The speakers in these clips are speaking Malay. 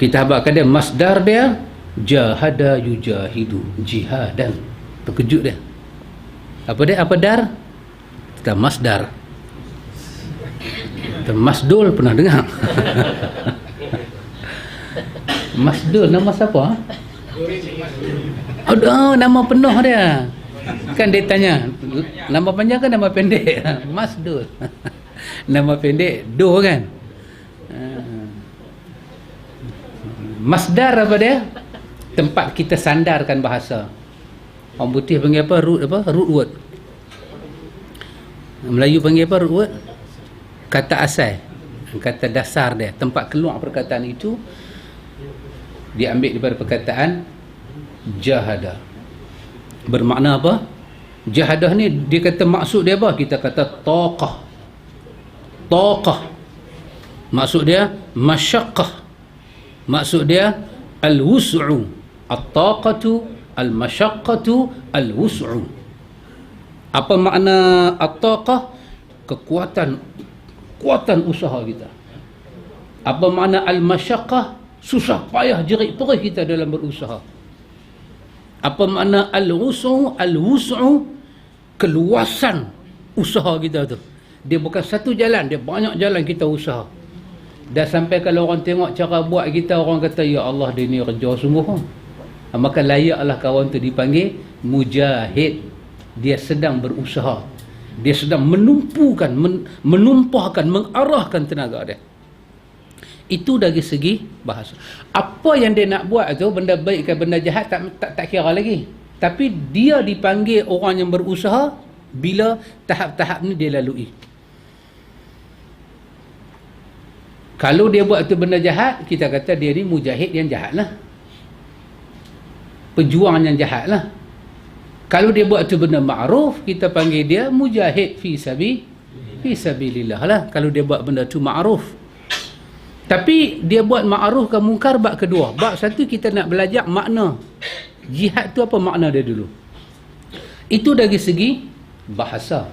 Kita habakkan dia, masdar dia jahada yujahidu, jihadan. Terkejut dia. Apa dia? Apa dar? Kita masdar. Kita masdul pernah dengar? Masdul nama siapa? Oh, nama penuh dia. Kan dia tanya, nama panjang kan nama pendek? Masdul. Nama pendek do kan? Masdar apa dia? Tempat kita sandarkan bahasa. Orang putih panggil apa? Root word. Melayu panggil apa? Root word. Kata asal, kata dasar dia. Tempat keluar perkataan itu diambil daripada perkataan jahada. Bermakna apa? Jahadah ni dia kata maksud dia apa? Kita kata taqah. Maksud dia masyaqqah. Maksud dia al-wus'u. At-taqatu, al-masyaqqatu, al-wus'u. Apa makna at-taqah? Kekuatan usaha kita. Apa makna al-masyaqqah? Susah payah jerit perih kita dalam berusaha. Apa makna al-wus'u? Al-wus'u, keluasan usaha kita tu. Dia bukan satu jalan, dia banyak jalan kita usaha. Dah sampai kalau orang tengok cara buat kita, orang kata, ya Allah, dia ni kerja sungguh. Maka layaklah kawan tu dipanggil mujahid. Dia sedang berusaha. Dia sedang menumpahkan, mengarahkan tenaga dia. Itu dari segi bahasa. Apa yang dia nak buat tu, benda baik ke benda jahat, tak kira lagi. Tapi dia dipanggil orang yang berusaha bila tahap-tahap ni dia lalui. Kalau dia buat tu benda jahat, kita kata dia ni mujahid yang jahat lah. Pejuang yang jahat lah. Kalau dia buat tu benda ma'ruf, kita panggil dia mujahid fi sabilillah lah. Kalau dia buat benda tu ma'ruf. Tapi dia buat ma'ruf ke mungkar bab kedua. Bab satu kita nak belajar makna jihad tu, apa makna dia dulu. Itu dari segi bahasa.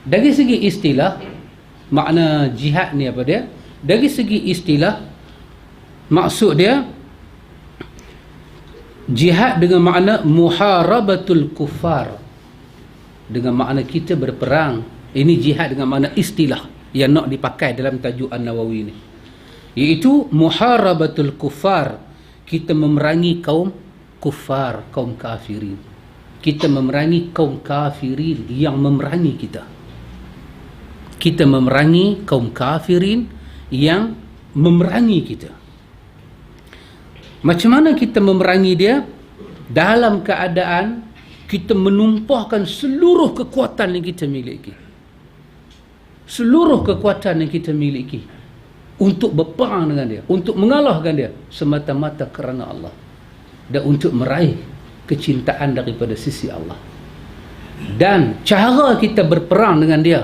Dari segi istilah, makna jihad ni apa dia? Dari segi istilah, maksud dia jihad dengan makna muharabatul kufar. Dengan makna kita berperang. Ini jihad dengan makna istilah yang nak dipakai dalam tajuk An-Nawawi ni. Iaitu muharabatul kufar. Kita memerangi kaum kufar, kaum kafirin. Kita memerangi kaum kafirin yang memerangi kita. Kita memerangi kaum kafirin yang memerangi kita. Macam mana kita memerangi dia? Dalam keadaan kita menumpahkan seluruh kekuatan yang kita miliki. Seluruh kekuatan yang kita miliki untuk berperang dengan dia, untuk mengalahkan dia, semata-mata kerana Allah, dan untuk meraih kecintaan daripada sisi Allah. Dan cara kita berperang dengan dia,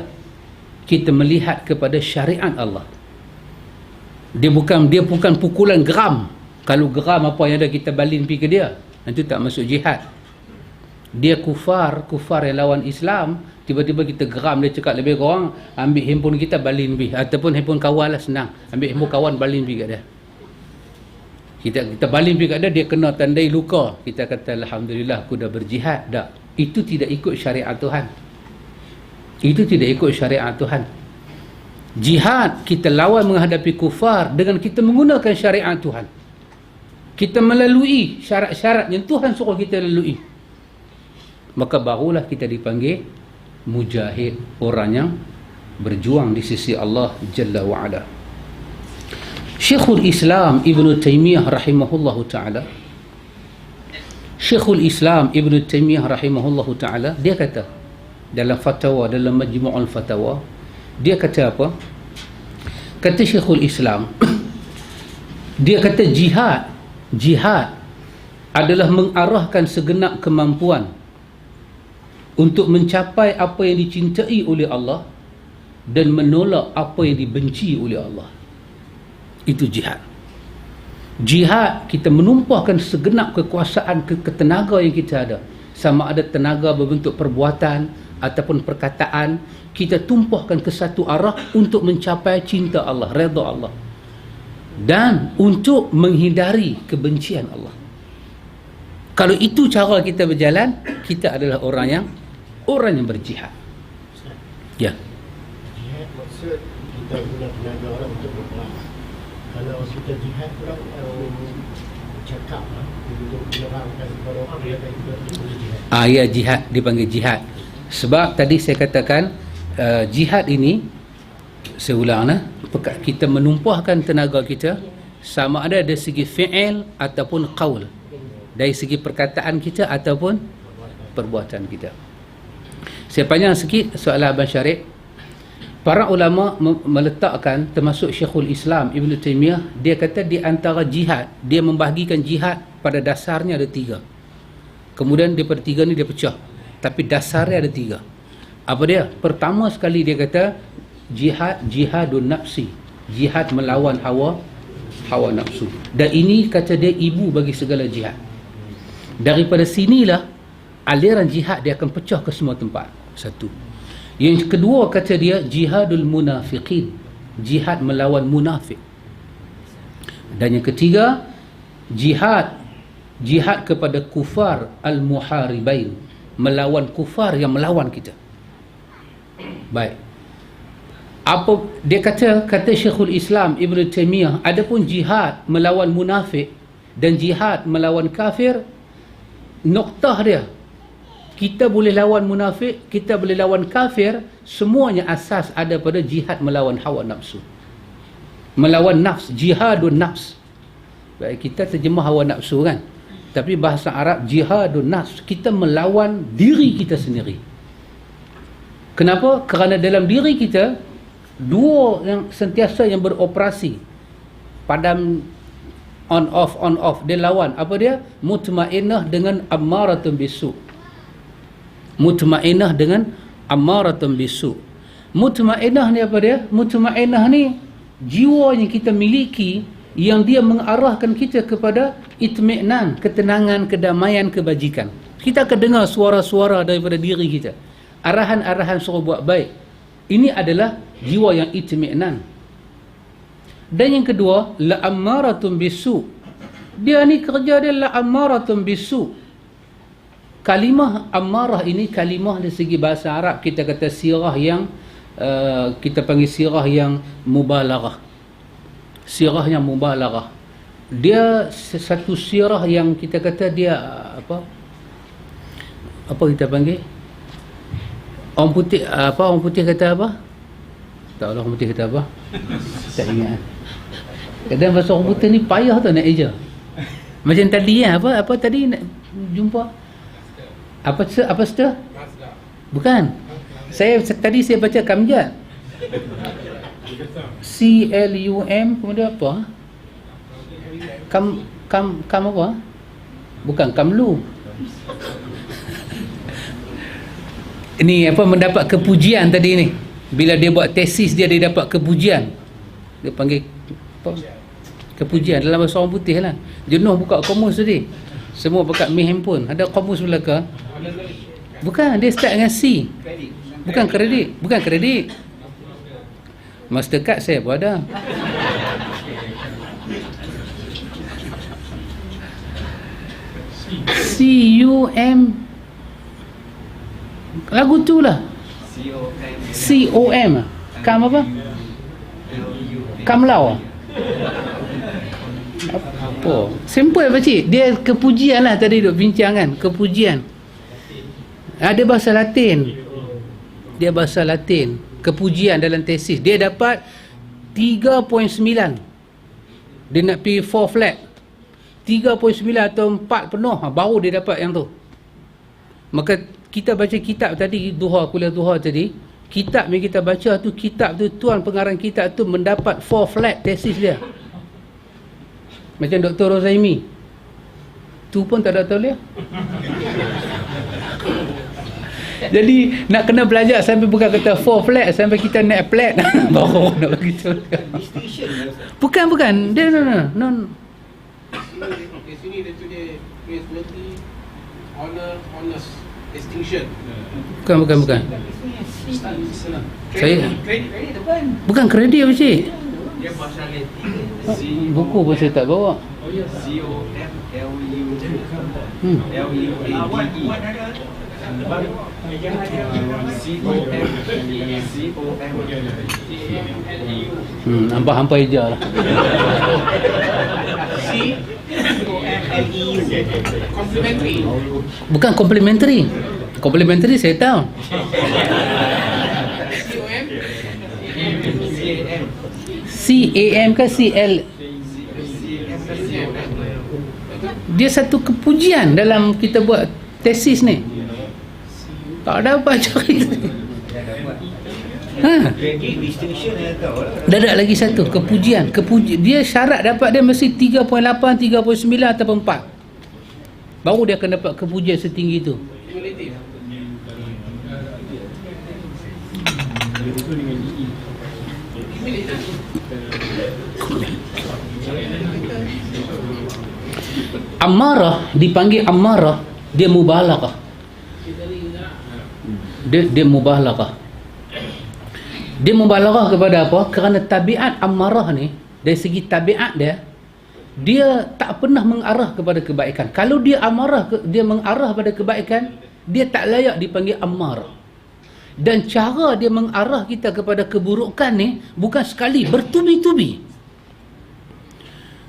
kita melihat kepada syariat Allah. Dia bukan pukulan geram. Kalau geram apa yang ada kita balin pergi ke dia, itu tak masuk jihad. Dia kufar yang lawan Islam, tiba-tiba kita geram dia, cakap lebih kurang, ambil handphone kita balin pergi, ataupun handphone kawan lah, senang, ambil handphone kawan balin pergi kat dia. Kita balin pergi kat dia, dia kena tandai luka, kita kata alhamdulillah aku dah berjihad. Tak, itu tidak ikut syariat Tuhan. Itu tidak ikut syariat Tuhan. Jihad kita lawan menghadapi kufar dengan kita menggunakan syariat Tuhan. Kita melalui syarat-syarat yang Tuhan suruh kita lalui. Maka barulah kita dipanggil mujahid, orang yang berjuang di sisi Allah Jalla wa'ala. Syekhul Islam Ibn Taymiyah rahimahullahu ta'ala, Syekhul Islam Ibn Taymiyah rahimahullahu ta'ala, dia kata dalam fatwa, dalam Majmu'ul Fatawa, dia kata apa? Kata Syekhul Islam, dia kata jihad adalah mengarahkan segenap kemampuan untuk mencapai apa yang dicintai oleh Allah dan menolak apa yang dibenci oleh Allah. Itu jihad. Jihad kita menumpahkan segenap kekuasaan, ketenaga yang kita ada, sama ada tenaga berbentuk perbuatan ataupun perkataan, kita tumpahkan ke satu arah untuk mencapai cinta Allah, redha Allah. dan untuk menghindari kebencian Allah. Kalau itu cara kita berjalan, kita adalah orang yang berjihad. Ya. Jihad maksud kita guna tenaga orang untuk berperang. Kalau kita jihad orang cakap untuk menerangkan kepada orang, dia kata itu jihad. Ya, jihad dipanggil jihad. Sebab tadi saya katakan jihad ini, saya ulang kita menumpahkan tenaga kita, sama ada dari segi fi'il ataupun qaul, dari segi perkataan kita ataupun perbuatan kita. Saya panjang sikit soalan Abang Syarif. Para ulama meletakkan, termasuk Syekhul Islam Ibn Taymiyah, dia kata di antara jihad, dia membahagikan jihad pada dasarnya ada 3. Kemudian daripada 3 ni dia pecah, tapi dasarnya ada 3. Apa dia? Pertama sekali dia kata jihadun nafsi, jihad melawan hawa nafsu. Dan ini kata dia ibu bagi segala jihad. Daripada sinilah aliran jihad dia akan pecah ke semua tempat. Satu. Yang kedua kata dia jihadul munafiqin, jihad melawan munafik. Dan yang ketiga jihad kepada kufar al-muharibain, melawan kufar yang melawan kita. Baik. Apa dia kata Syekhul Islam Ibn Taymiyah, adapun jihad melawan munafik dan jihad melawan kafir, noktah dia, kita boleh lawan munafik, kita boleh lawan kafir, semuanya asas ada pada jihad melawan hawa nafsu, melawan nafs, jihadun nafs. Baik, kita terjemah hawa nafsu kan, tapi bahasa Arab jihadun nafs, kita melawan diri kita sendiri. Kenapa? Kerana dalam diri kita dua yang sentiasa yang beroperasi, padam, on off, dia lawan. Apa dia? Mutmainnah dengan ammaratun bisu. Mutmainnah dengan ammaratun bisu. Mutmainnah ni apa dia? Mutmainnah ni jiwa yang kita miliki, yang dia mengarahkan kita kepada itmi'nan, ketenangan, kedamaian, kebajikan. Kita akan dengar suara-suara daripada diri kita, arahan-arahan suruh buat baik. Ini adalah jiwa yang itmi'nan. Dan yang kedua, la'ammaratun bisu. Dia ni kerja dia la'ammaratun bisu. Kalimah ammarah ini kalimah dari segi bahasa Arab, kita kata sirah yang kita panggil sirah yang mubalaghah. Sirah yang mubalaghah. Dia satu sirah yang kita kata dia apa kita panggil? Orang putih kata apa? Tak tahu orang putih kata apa? Tak ingat. Kadang bahasa orang putih ni payah tau nak eja. Macam tadi apa tadi nak jumpa? Apa setelah? Bukan. Tadi saya baca kamjat. CLUM, kemudian apa? Kam apa? Bukan kamlu. Ini apa, mendapat kepujian tadi ni. Bila dia buat tesis dia dapat kepujian. Dia panggil apa? Kepujian dalam bahasa orang putih lah. Jenuh buka komus tadi. Semua buka mi handphone. Ada komus belakang. Bukan, dia start dengan C. Bukan kredit. Mastercard saya pun ada. CUM. Lagu tu lah. COM. Kam apa? Kamlau. Apa? Simple pakcik. Dia kepujian lah tadi duk bincang kan. Kepujian. Ada bahasa Latin. Dia bahasa Latin. Kepujian dalam tesis. Dia dapat 3.9. Dia nak pergi 4 flat. 3.9 atau 4 penuh. Baru dia dapat yang tu. Maka kita baca kitab tadi, kuliah duha tadi. Kitab yang kita baca tu, kitab tu, tuan pengarang kitab tu mendapat 4 flat tesis dia. Macam Dr. Rozaimi. Tu pun tak ada tahu dia. Jadi nak kena belajar sampai bukan kata 4 flat, sampai kita naik flat baru nak bagi tahu. Bukan. Dia no. Di sini dia tulis quality honors distinction. Bukan. Saya bukan kredit apa cik? Dia partiality. Buku pun saya tak bawa. Hampa-hampa hijau lah. COMLEU. Complementary. Bukan complementary. Complementary saya tahu. CAM ke CL? Dia satu kepujian dalam kita buat tesis ni. Tak dapat cari. Dah ada lagi satu kepujian. Dia syarat dapat dia mesti 3.8, 3.9 ataupun 4. Baru dia akan dapat kepujian setinggi itu. Ammarah dipanggil ammarah, dia mubalaghah. Dia mubalaghah. Dia mubalaghah kepada apa? Kerana tabiat ammarah ni, dari segi tabiat dia tak pernah mengarah kepada kebaikan. Kalau dia amarah, dia mengarah pada kebaikan, dia tak layak dipanggil ammarah. Dan cara dia mengarah kita kepada keburukan ni bukan sekali, bertubi-tubi.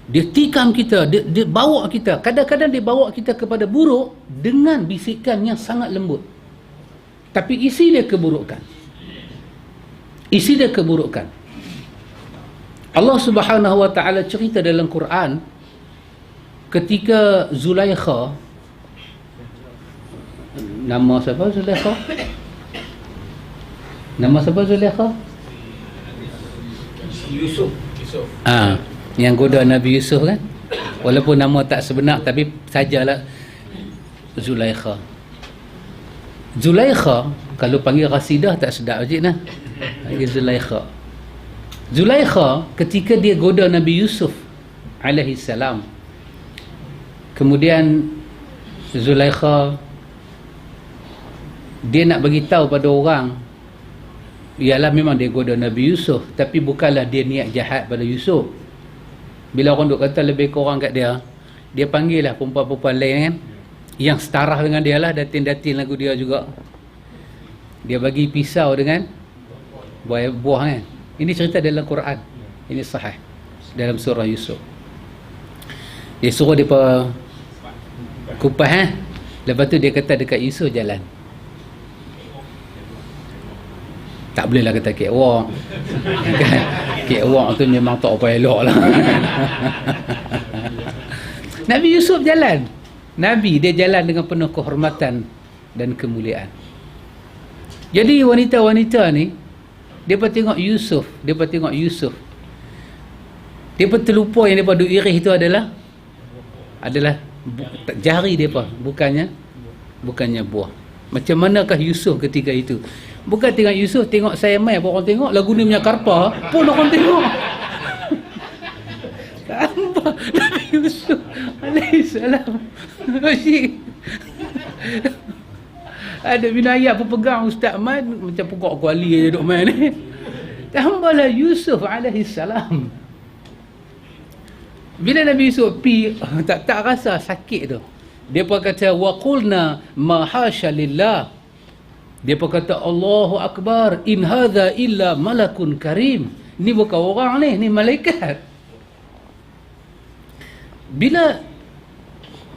Dia tikam kita, dia bawa kita. Kadang-kadang dia bawa kita kepada buruk dengan bisikan yang sangat lembut. Tapi isi dia keburukan. Isi dia keburukan. Allah Subhanahu wa taala cerita dalam Quran ketika Zulaikha, nama siapa Zulaikha? Nama siapa Zulaikha? Yusuf. Yang goda Nabi Yusuf kan, walaupun nama tak sebenar tapi sajalah Zulaikha. Zulaikha kalau panggil Rasidah tak sedap je nah. Panggil Zulaikha. Zulaikha ketika dia goda Nabi Yusuf alaihi salam, kemudian Zulaikha dia nak bagi tahu pada orang, ialah memang dia goda Nabi Yusuf, tapi bukanlah dia niat jahat pada Yusuf. Bila orang duk kata lebih kurang kat dia, dia panggil lah perempuan-perempuan lain kan, yang setara dengan dia lah, datin-datin lagu dia juga. Dia bagi pisau dengan buah kan. Ini cerita dalam Quran. Ini sahih dalam surah Yusuf. Dia suruh dia kupas lepas tu dia kata dekat Yusuf jalan. Tak bolehlah kata kek wong. Kek wong tu memang tak apa elok lah. Nabi Yusuf jalan. Nabi dia jalan dengan penuh kehormatan dan kemuliaan. Jadi wanita-wanita ni, dia pun tengok Yusuf, dia pun terlupa yang dia pun duk irih itu adalah jari dia pun, bukannya buah. Macam manakah Yusuf ketika itu? Bukan tengok Yusuf, tengok saya mai pun orang tengok, lagu ni punya karpa pun orang tengok. Tambah Nabi Yusuf alaihissalam. Ada binaya pun pegang Ustaz Ahmad macam pokok kuali je duk main ni. Tambahlah Yusuf alaihissalam. Bila Nabi Yusuf pi tak rasa sakit tu. Dia pun kata wa qulna ma hasya lillah. Dia pun kata Allahu akbar, in hadza illa malakun karim. Ni bukan orang ni malaikat. Bila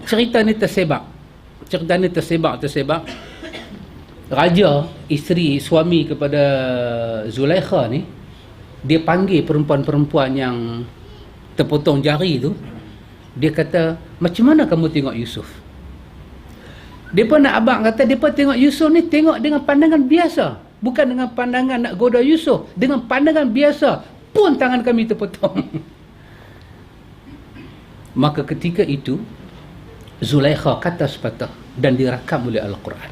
cerita ni tersebar, raja, isteri, suami kepada Zulaikha ni, dia panggil perempuan-perempuan yang terpotong jari tu. Dia kata, macam mana kamu tengok Yusuf? Dia pun nak abang kata, dia pun tengok Yusuf ni tengok dengan pandangan biasa, bukan dengan pandangan nak goda Yusuf. Dengan pandangan biasa pun tangan kami terpotong. Maka ketika itu Zulaikha kata sepatah dan dirakam oleh Al-Quran.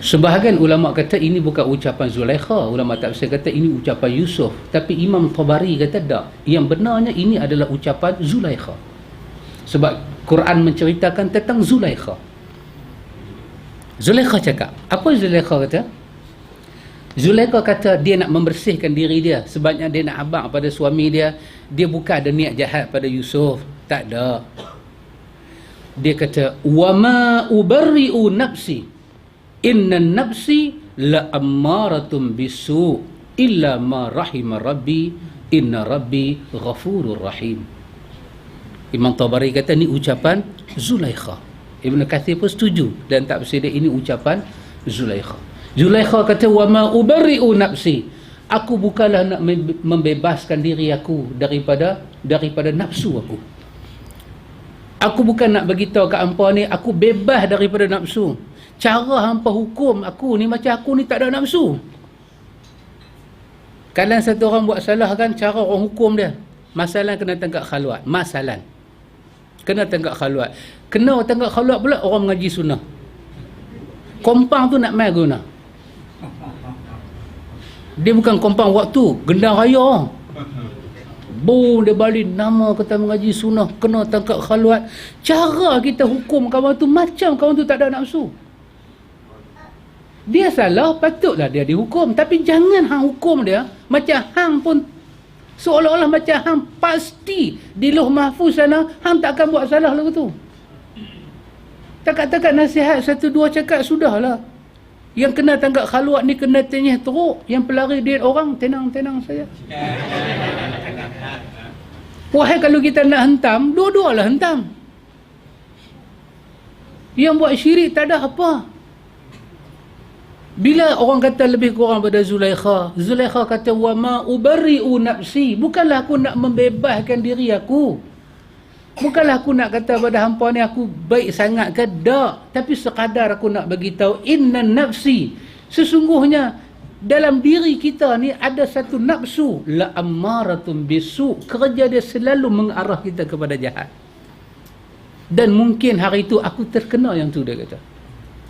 Sebahagian ulama kata ini bukan ucapan Zulaikha, ulama tafsir kata ini ucapan Yusuf, tapi Imam Tabari kata tak, yang benarnya ini adalah ucapan Zulaikha. Sebab Quran menceritakan tentang Zulaikha. Zulaikha cakap, apa Zulaikha kata? Zulaikha kata dia nak membersihkan diri dia sebabnya dia nak abang pada suami dia. Dia bukan ada niat jahat pada Yusuf, tak ada. Dia kata wa ma ubarri'u nafsi inna nafsi la ammaratum bisu illa ma rahima rabbi inna rabbi ghafurur rahim. Imam Tabari kata ni ucapan Zulaikha. Ibn Kathir pun setuju dan tak bersedia ini ucapan Zulaikha. Zulaikha kata wa ma ubarri'u nafsi, aku bukanlah nak membebaskan diri aku daripada nafsu aku. Aku bukan nak beritahu kat hampa ni aku bebas daripada nafsu. Cara hampa hukum aku ni macam aku ni tak ada nafsu. Kalau satu orang buat salah kan, cara orang hukum dia, masalah kena tangkap khalwat. Masalah kena tangkap khalwat. Kena tangkap khalwat pula orang mengaji sunnah. Kompang tu nak mai guna. Dia bukan kompang waktu, gendang raya. Boom, dia balik nama kata mengaji sunnah, kena tangkap khalwat. Cara kita hukum kawan tu macam kawan tu tak ada nafsu. Dia salah, patutlah dia dihukum. Tapi jangan hang hukum dia macam hang pun seolah-olah macam hang pasti di Lauh Mahfuz sana hang tak akan buat salah lagu tu. Takat-takat nasihat satu dua cakap sudahlah. Yang kena tangkap khalwat ni kena tenyih teruk. Yang pelari dia orang, tenang-tenang saja. Wahai kalau kita nak hentam, dua-dualah hentam. Yang buat syirik tak ada apa. Bila orang kata lebih kurang pada Zulaikha, Zulaikha kata wa ma ubarri'u nafsi, bukanlah aku nak membebaskan diri aku. Bukanlah aku nak kata pada hampa ni aku baik sangat ke, tak. Tapi sekadar aku nak bagi tahu inna nafsi, sesungguhnya dalam diri kita ni ada satu nafsu la ammaratum bisu, kerja dia selalu mengarah kita kepada jahat. Dan mungkin hari itu aku terkena yang tu, dia kata.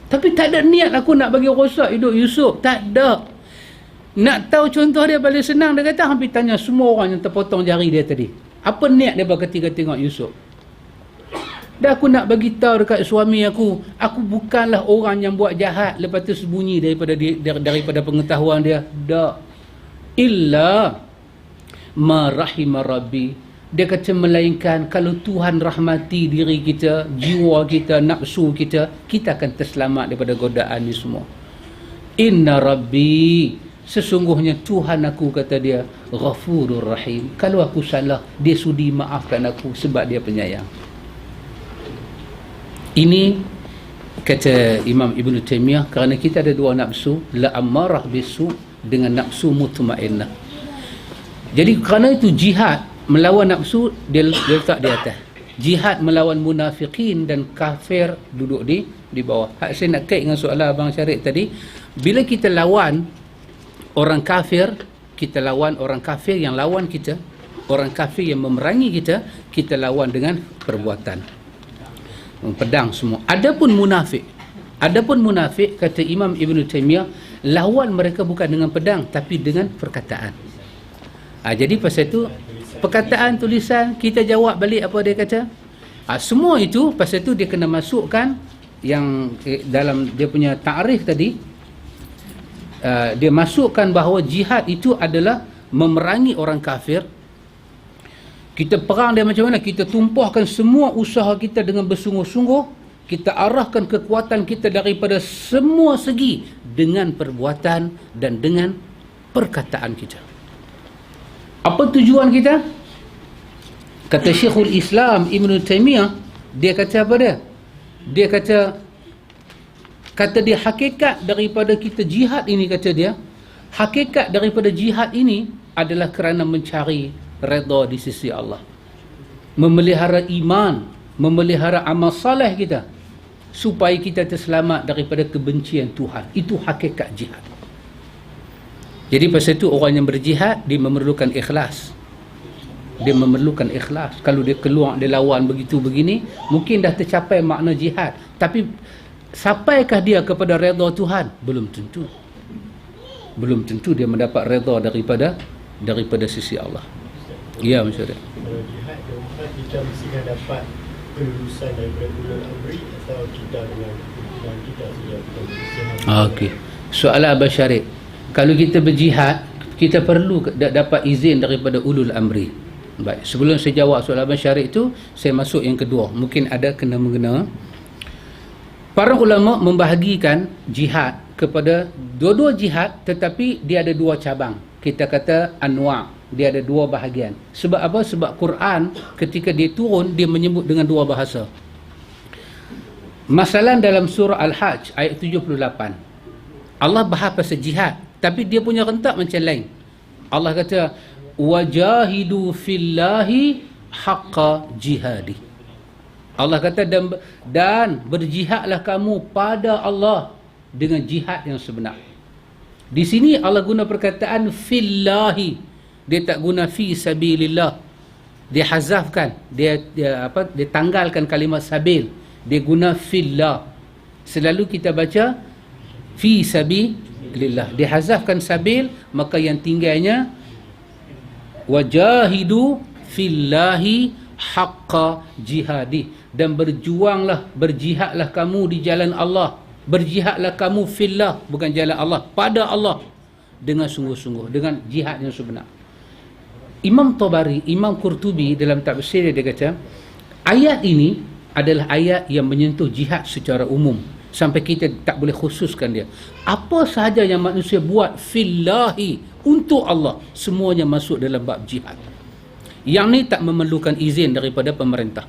Tapi tak ada niat aku nak bagi rosak hidup Yusuf, tak ada. Nak tahu contoh dia paling senang, dia kata hampir tanya semua orang yang terpotong jari dia tadi. Apa niat dia ketika tengok Yusuf? Dan aku nak bagi tahu dekat suami aku bukanlah orang yang buat jahat lepas tu sembunyi daripada pengetahuan dia. Tak. Illa ma rahima rabbi. Dia kata melainkan kalau Tuhan rahmati diri kita, jiwa kita, nafsu kita, kita akan terselamat daripada godaan ni semua. Inna rabbi, sesungguhnya Tuhan aku, kata dia, Ghafurur Rahim. Kalau aku salah, dia sudi maafkan aku sebab dia penyayang. Ini kata Imam Ibn Taymiyah, kerana kita ada dua nafsu, la ammarah bisu dengan nafsu mutmainnah. Jadi kerana itu jihad melawan nafsu dia letak di atas. Jihad melawan munafikin dan kafir duduk di bawah. Saya nak kait dengan soalan Abang Syarif tadi. Bila kita lawan orang kafir, kita lawan orang kafir yang lawan kita, orang kafir yang memerangi kita, kita lawan dengan perbuatan, pedang semua. Adapun munafik, kata Imam Ibn Taymiyah, lawan mereka bukan dengan pedang tapi dengan perkataan. Jadi pasal itu perkataan, tulisan, kita jawab balik apa dia kata. Semua itu pasal itu dia kena masukkan yang dalam dia punya ta'rif tadi. Dia masukkan bahawa jihad itu adalah memerangi orang kafir. Kita perang dia macam mana? Kita tumpahkan semua usaha kita dengan bersungguh-sungguh. Kita arahkan kekuatan kita daripada semua segi dengan perbuatan dan dengan perkataan kita. Apa tujuan kita? Kata Syekhul Islam Ibn Taymiyah, dia kata apa dia? Dia kata dia hakikat daripada kita jihad ini, kata dia, hakikat daripada jihad ini adalah kerana mencari redha di sisi Allah, memelihara iman, memelihara amal saleh kita supaya kita terselamat daripada kebencian Tuhan. Itu hakikat jihad. Jadi pasal itu orang yang berjihad dia memerlukan ikhlas. Dia memerlukan ikhlas. Kalau dia keluar, dia lawan begitu begini, mungkin dah tercapai makna jihad, tapi sampaikah dia kepada redha Tuhan? Belum tentu. Belum tentu dia mendapat redha daripada sisi Allah. Ya, masyarakat. Kalau jihad keempat, kita mesti dapat kelulusan daripada ulul amri atau kita dengan kita saja. Okey. Soalan Abang Syarif. Kalau kita berjihad, kita perlu dapat izin daripada ulul amri. Baik, sebelum saya jawab soalan Abang Syarif itu, saya masuk yang kedua. Mungkin ada kena-mengena. Para ulama membahagikan jihad kepada dua-dua jihad, tetapi dia ada dua cabang. Kita kata anwa', dia ada dua bahagian. Sebab apa? Sebab Quran ketika dia turun, dia menyebut dengan dua bahasa. Masalah dalam surah Al-Hajj ayat 78. Allah bahas pasal jihad, tapi dia punya rentak macam lain. Allah kata wajahidu fillahi haqqa jihadi. Allah kata dan berjihadlah kamu pada Allah dengan jihad yang sebenar. Di sini Allah guna perkataan fillahi. Dia tak guna fi sabilillah. Dia hazafkan, dia tanggalkan kalimat sabil. Dia guna fillah. Selalu kita baca fi sabilillah. Dia hazafkan sabil, maka yang tinggalnya wajahidu fillahi haqqa jihadi. Dan berjuanglah, berjihadlah kamu di jalan Allah. Berjihadlah kamu fillah, bukan jalan Allah, pada Allah dengan sungguh-sungguh, dengan jihad yang sebenar. Imam Tabari, Imam Qurtubi dalam tafsir dia kata, ayat ini adalah ayat yang menyentuh jihad secara umum, sampai kita tak boleh khususkan dia. Apa sahaja yang manusia buat fillahi, untuk Allah, semuanya masuk dalam bab jihad. Yang ni tak memerlukan izin daripada pemerintah.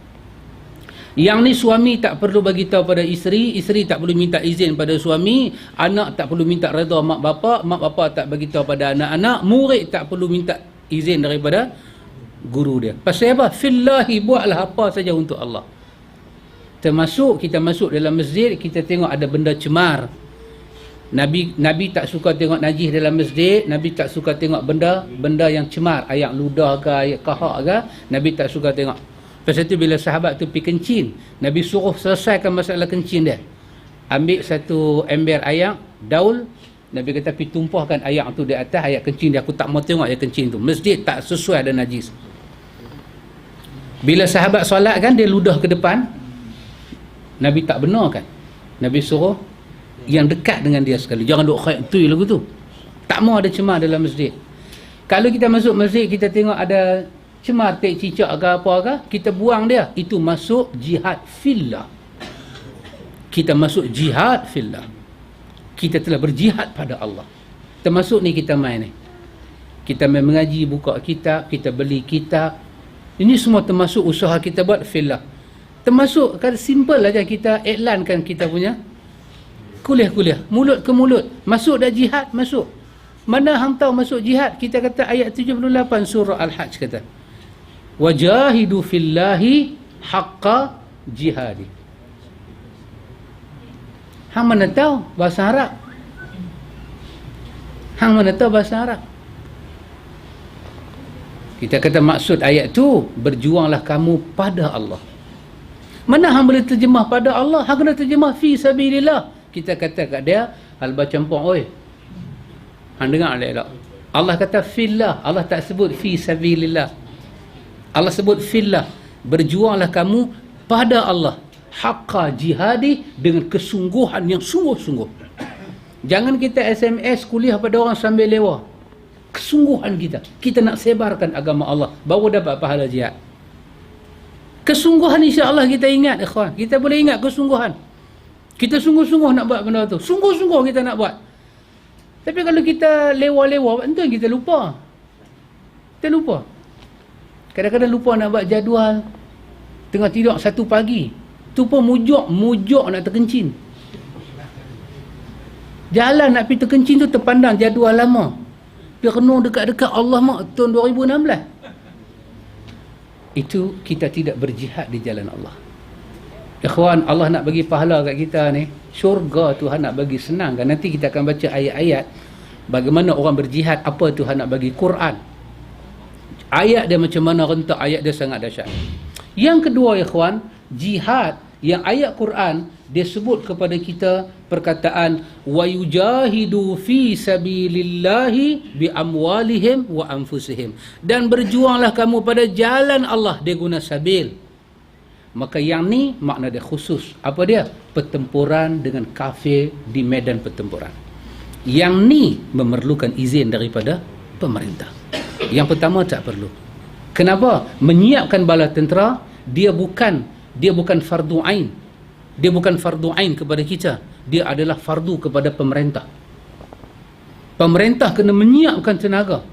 Yang ni suami tak perlu bagi tahu pada isteri, isteri tak perlu minta izin pada suami, anak tak perlu minta redha mak bapa tak bagi tahu pada anak-anak, murid tak perlu minta izin daripada guru dia. Pasal apa? Fillahi, buatlah apa saja untuk Allah. Termasuk kita masuk dalam masjid, kita tengok ada benda cemar. Nabi tak suka tengok najis dalam masjid. Nabi tak suka tengok benda yang cemar, ayat ludah ke, ayat kahak ke, Nabi tak suka tengok. Pasal tu bila sahabat tu pergi kencing, Nabi suruh selesaikan masalah kencing dia. Ambil satu ember air, daul, Nabi kata pergi tumpahkan air tu di atas ayat kencing dia. Aku tak mau tengok ayat kencing tu. Masjid tak sesuai ada najis. Bila sahabat solat kan, dia ludah ke depan, Nabi tak benarkan. Nabi suruh yang dekat dengan dia sekali, jangan duk khaik tu lagu tu. Tak mau ada cemar dalam masjid. Kalau kita masuk masjid, kita tengok ada cemar, tek cicak ke apa ke, kita buang dia. Itu masuk jihad fillah. Kita masuk jihad fillah. Kita telah berjihad pada Allah. Termasuk ni kita main ni. Kita main mengaji, buka kitab, kita beli kitab. Ini semua termasuk usaha kita buat fillah. Termasuk kan simple aja kita iklankan kita punya kuliah-kuliah, mulut ke mulut. Masuk dah jihad, masuk. Mana hang tahu masuk jihad? Kita kata ayat 78 surah Al-Hajj kata, wajahidu fillahi haqqa jihadi. Hang mana tahu bahasa Arab? Hang mana tahu bahasa Arab? Kita kata maksud ayat tu, berjuanglah kamu pada Allah. Mana hang boleh terjemah pada Allah? Hang kena terjemah fi sabilillah. Kita kata kat dia, halba campur, oi. Hang dengar elok. Allah kata fillah, Allah tak sebut fi sabilillah. Allah sebut fillah, berjuanglah kamu pada Allah, haqqa jihadi, dengan kesungguhan yang sungguh-sungguh. Jangan kita SMS kuliah pada orang sambil lewa. Kesungguhan kita nak sebarkan agama Allah, baru dapat pahala jihad. Kesungguhan insya-Allah kita ingat, ikhwan. Kita boleh ingat kesungguhan. Kita sungguh-sungguh nak buat benda tu. Sungguh-sungguh kita nak buat. Tapi kalau kita lewa-lewa, betul kita lupa. Kita lupa. Kadang-kadang lupa nak buat jadual. Tengah tidur 1 pagi. Tu pun mujok nak terkencing. Jalan nak pergi terkencing tu terpandang jadual lama. Dia renung dekat-dekat Allah mak tahun 2016. Itu kita tidak berjihad di jalan Allah. Ikhwan, Allah nak bagi pahala kat kita ni, syurga Tuhan nak bagi senang kan. Nanti kita akan baca ayat-ayat bagaimana orang berjihad, apa Tuhan nak bagi. Quran, ayat dia macam mana rentak, ayat dia sangat dahsyat. Yang kedua ikhwan, jihad yang ayat Quran dia sebut kepada kita perkataan wa yujahidu fi sabilillahi bi amwalihim wa anfusihim, dan berjuanglah kamu pada jalan Allah, dia guna sabil. Maka yang ni makna dia khusus. Apa dia? Pertempuran dengan kafir di medan pertempuran. Yang ni memerlukan izin daripada pemerintah. Yang pertama tak perlu. Kenapa? Menyiapkan bala tentera, dia bukan fardu ain. Dia bukan fardu ain kepada kita. Dia adalah fardu kepada pemerintah. Pemerintah kena menyiapkan tenaga,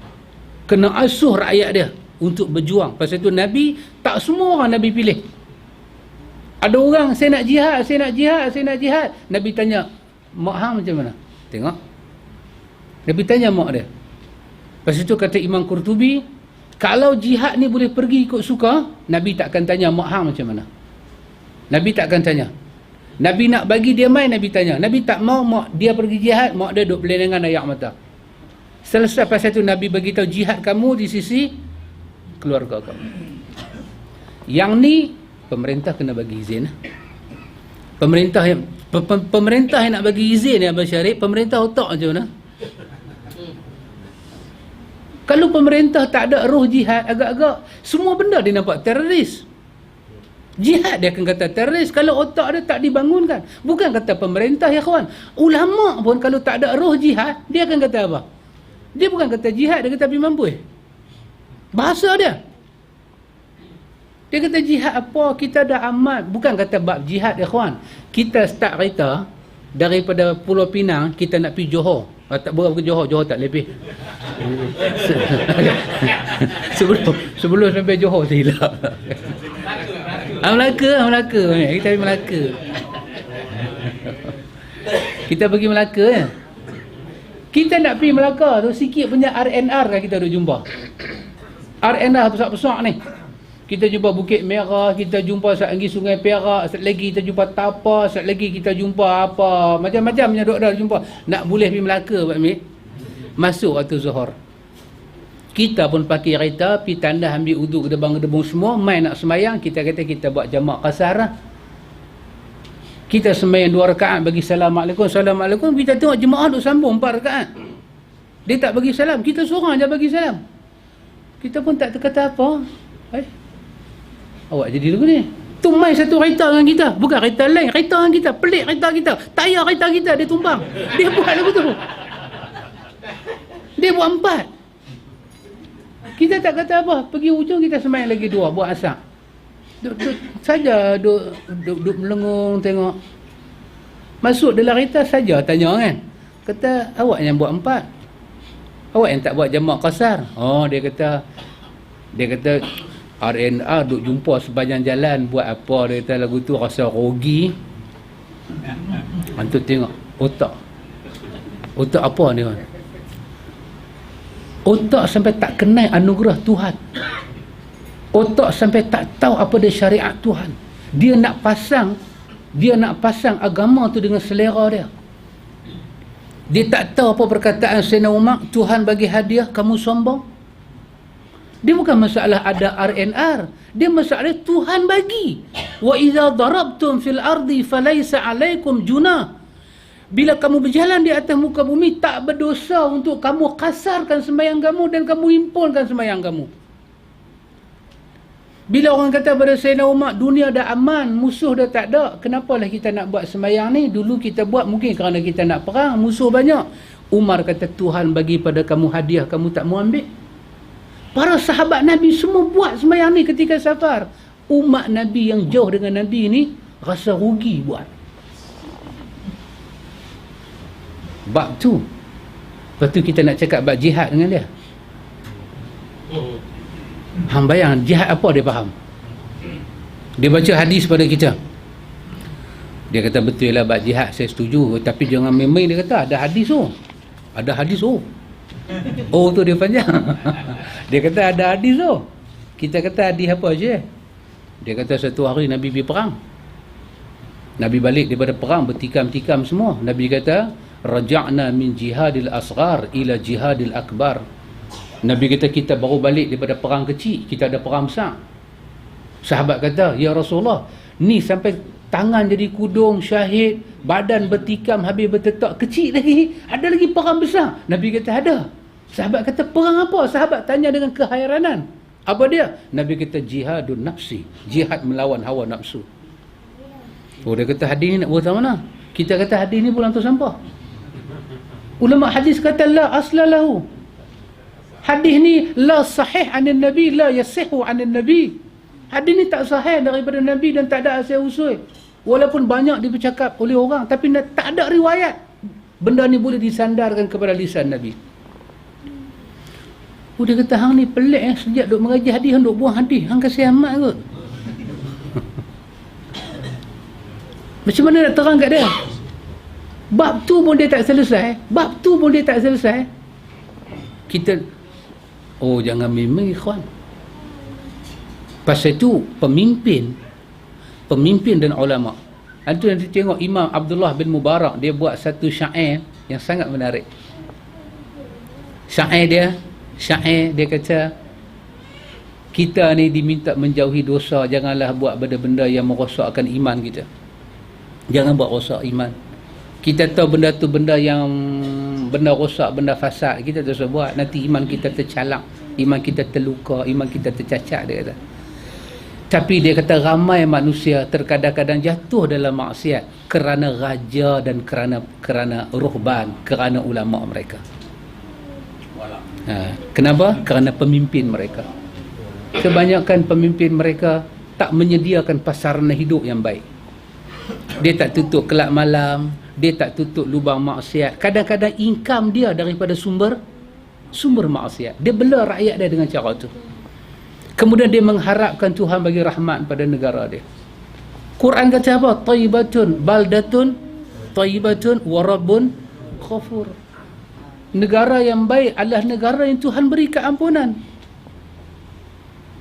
kena asuh rakyat dia untuk berjuang. Pasal itu Nabi, tak semua orang Nabi pilih. Ada orang, saya nak jihad, saya nak jihad, saya nak jihad. Nabi tanya, mak hang macam mana? Tengok. Nabi tanya mak dia. Pasal itu kata Imam Qurtubi, kalau jihad ni boleh pergi ikut suka, Nabi takkan tanya mak hang macam mana. Nabi takkan tanya. Nabi nak bagi dia main, Nabi tanya. Nabi tak mau mak dia pergi jihad, mak dia duduk berlengan air mata. Selesai pasal itu Nabi bagi tahu jihad kamu di sisi keluarga kamu. Yang ni pemerintah kena bagi izin. Pemerintah yang nak bagi izin ya Abang Syarif, pemerintah otak macam mana? Kalau pemerintah tak ada roh jihad, agak-agak semua benda dia nampak teroris. Jihad dia akan kata teroris kalau otak dia tak dibangunkan. Bukan kata pemerintah ya kawan. Ulama pun kalau tak ada roh jihad, dia akan kata apa? Dia bukan kata jihad, dia kata bimambui. Bahasa dia. Dia kata jihad apa? Kita dah amat. Bukan kata bab jihad ya kawan. Kita start kereta daripada Pulau Pinang, kita nak pergi Johor. Tak berapa ke Johor tak lebih. sebelum sampai Johor saya hilang. Melaka. Kita pergi Melaka. Kita pergi Melaka ya. Kita nak pergi Melaka tu sikit punya RNR kan kita dah jumpa. RNR besar-besar ni. Kita jumpa Bukit Merah, kita jumpa sat lagi Sungai Perak, sat lagi kita jumpa Tapa, sat lagi kita jumpa apa, macam-macam punya dok dah jumpa. Nak boleh pergi Melaka Pak Amir. Masuk waktu Zuhur. Kita pun pakai kereta, pergi tandas ambil wudu gedebang-gedebung semua, main nak semayang, kita kata kita buat jamak qasar lah. Kita semayang 2 rakaat bagi Assalamualaikum, kita tengok jemaah duk sambung 4 rakaat. Dia tak bagi salam, kita seorang je bagi salam. Kita pun tak kata apa. Awak jadi lagu ni. Tu main satu kereta dengan kita. Bukan kereta lain, kereta dengan kita. Pelik kereta kita. Tayar kereta kita, dia tumbang. Dia buat lagu tu. Dia buat 4. Kita tak kata apa. Pergi hujung kita semayang lagi 2. Buat asap. Duduk melengung tengok. Masuk dalam kereta saja tanya kan. Kata awak yang buat 4. Awak yang tak buat jamak qasar. Oh dia kata RNR duk jumpa sepanjang jalan buat apa, dia kata lagu tu rasa rugi. Antu tengok otak apa ni kan? Otak sampai tak kenal anugerah Tuhan. Otak sampai tak tahu apa dia syariat Tuhan. Dia nak pasang agama tu dengan selera dia. Dia tak tahu apa perkataan Sayyidina Umar, Tuhan bagi hadiah kamu sombong. Dia bukan masalah ada RNR. Dia masalah Tuhan bagi. Wa idza darabtum fil ardi falaysa alaikum junah. Bila kamu berjalan di atas muka bumi, tak berdosa untuk kamu kasarkan sembahyang kamu dan kamu himpunkan sembahyang kamu. Bila orang kata pada Sayyidina Umar, dunia dah aman, musuh dah tak ada, kenapalah kita nak buat sembahyang ni? Dulu kita buat mungkin kerana kita nak perang, musuh banyak. Umar kata Tuhan bagi pada kamu hadiah, kamu tak mau ambil. Para sahabat Nabi semua buat sembahyang ni ketika safar. Umat Nabi yang jauh dengan Nabi ni rasa rugi buat. Bab tu. Lepas tu kita nak cakap bab jihad dengan dia. Hang bayang jihad apa dia faham? Dia baca hadis pada kita. Dia kata betul lah bab jihad saya setuju, tapi jangan main-main. Dia kata ada hadis oh. Ada hadis oh. Oh tu dia panjang. Dia kata ada hadis tu. Kita kata hadis apa je? Dia kata satu hari Nabi pergi perang. Nabi balik daripada perang bertikam-tikam semua. Nabi kata raja'na min jihadil asghar ila jihadil akbar. Nabi kata kita baru balik daripada perang kecil, kita ada perang besar. Sahabat kata ya Rasulullah, ni sampai tangan jadi kudung, syahid, badan bertikam, habis bertetak, kecil lagi, ada lagi perang besar. Nabi kata ada. Sahabat kata perang apa? Sahabat tanya dengan kehairanan. Apa dia? Nabi kata jihadun nafsi, jihad melawan hawa nafsu. Oh dia kata hadis ni nak buat macam mana? Kita kata hadis ni pulang tu sampah. Ulama hadis kata la asla lahu. Hadis ni la sahih anin nabi, la yasihu anin nabi. Hadis ni tak sahih daripada nabi dan tak ada asal usul. Walaupun banyak dipercakap oleh orang, tapi tak ada riwayat benda ni boleh disandarkan kepada lisan nabi. Dia kata hang ni pelik sejak duk mengaji hadis hang duk buang hadis, hang kasih amat kot. Macam mana nak terang kat dia? Bab tu pun dia tak selesai. Kita jangan memang ikhwan. Pasal tu pemimpin dan ulama. Itu nanti tengok Imam Abdullah bin Mubarak, dia buat satu syair yang sangat menarik. Syair dia kata, kita ni diminta menjauhi dosa, janganlah buat benda-benda yang merosakkan iman kita. Jangan buat rosak iman. Kita tahu benda tu benda rosak, benda fasad, kita tak usah buat. Nanti iman kita tercalak, iman kita terluka, iman kita tercacat, dia kata. Tapi dia kata ramai manusia terkadang-kadang jatuh dalam maksiat kerana raja dan kerana ruhban, kerana ulama mereka. Kenapa? Kerana pemimpin mereka. Kebanyakan pemimpin mereka tak menyediakan pasaran hidup yang baik. Dia tak tutup kelab malam, dia tak tutup lubang maksiat. Kadang-kadang income dia daripada sumber maksiat. Dia bela rakyat dia dengan cara tu. Kemudian dia mengharapkan Tuhan bagi rahmat pada negara dia. Quran kata apa? Tayyibatun baldatun tayyibatun wa rabbun ghafur. Negara yang baik adalah negara yang Tuhan beri keampunan.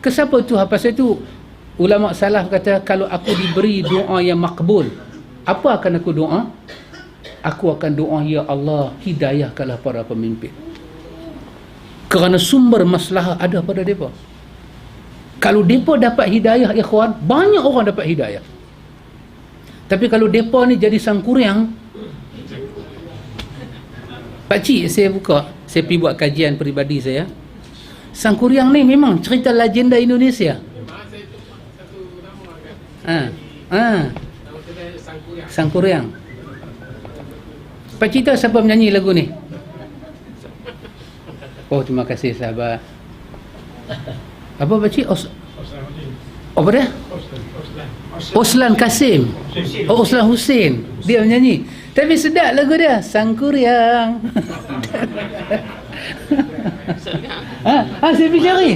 Kenapa Tuhan? Pasal itu ulama salaf kata, kalau aku diberi doa yang makbul, apa akan aku doa? Aku akan doa, ya Allah, hidayahkanlah para pemimpin. Kerana sumber masalah ada pada mereka. Kalau mereka dapat hidayah, ikhwan, banyak orang dapat hidayah. Tapi kalau mereka ni jadi sangkuriang, pakcik saya pergi buat kajian peribadi saya. Sangkuriang ni memang cerita legenda Indonesia. Sangkuriang. Pakcik tahu siapa menyanyi lagu ni? Oh, terima kasih sahabat. Apa pakcik? Apa dia? Oslan Kasim. Oh, Oslan Hussein. Dia menyanyi. Tapi sedap lagu dia. Sangkuriang. Saya pergi cari.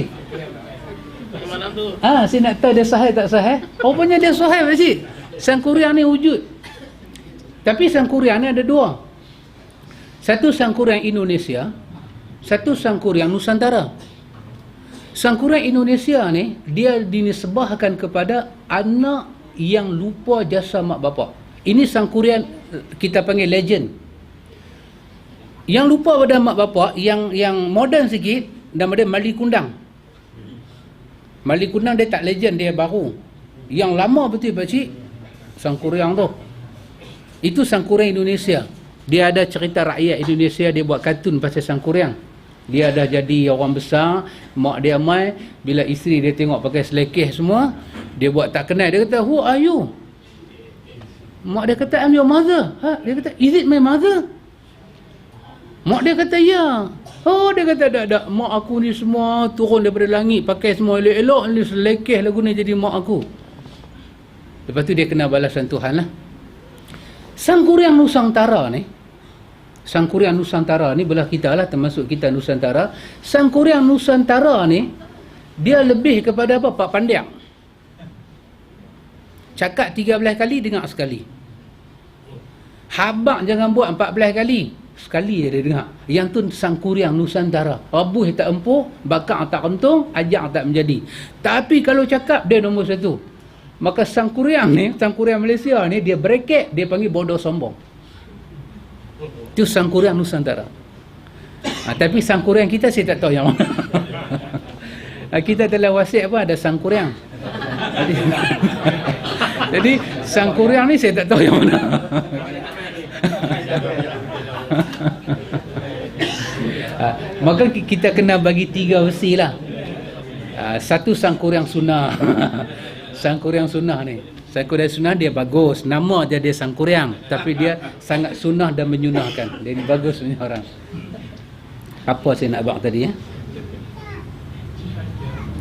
Saya nak tahu dia sahih tak sahih. Rupanya dia sahih pakcik. Sangkuriang ni wujud. Tapi sangkuriang ni ada dua. Satu sangkuriang Indonesia, satu sangkuriang Nusantara. Sangkuriang Indonesia ni dia dinisbahkan kepada anak yang lupa jasa mak bapak. Ini sangkuriang kita panggil legend. Yang lupa pada mak bapak, yang moden sikit, nama dia Mali Kundang. Mali Kundang dia tak legend, dia baru. Yang lama betul pakcik, sangkuriang tu. Itu sangkuriang Indonesia. Dia ada cerita rakyat Indonesia, dia buat kartun pasal sangkuriang. Dia dah jadi orang besar, mak dia mai, bila isteri dia tengok pakai selekeh semua, dia buat tak kenal, dia kata, who are you? Mak dia kata, I'm your mother. Dia kata, is it my mother? Mak dia kata, ya. Oh, dia kata, tak, mak aku ni semua turun daripada langit, pakai semua elok-elok, ni selekeh lagu ni jadi mak aku. Lepas tu dia kena balasan Tuhan lah. Sangkuriang Nusantara ni belah kita lah, termasuk kita Nusantara. Sangkuriang Nusantara ni dia lebih kepada apa? Pak Pandiang. Cakap 13 kali, dengar sekali. Habaq jangan buat 14 kali. Sekali dia dengar. Yang tu sangkuriang Nusantara. Rabuh tak empuh, bakar tak kentung, ajak tak menjadi. Tapi kalau cakap, dia nombor satu. Maka sangkuriang Malaysia ni, dia bracket, dia panggil bodoh sombong. Itu sangkuriang Nusantara. Tapi sangkuriang kita, saya tak tahu yang mana. Kita dalam WhatsApp apa ada sangkuriang. Jadi sangkuriang ni saya tak tahu yang mana. Maka kita kena bagi 3 versi lah. Satu sangkuriang sunnah. Sangkuriang sunnah ni. Sangkuriang sunnah dia bagus. Nama je dia sangkuriang, tapi dia sangat sunnah dan menyunahkan. Dia ni bagus punya orang. Apa saya nak buat tadi ya?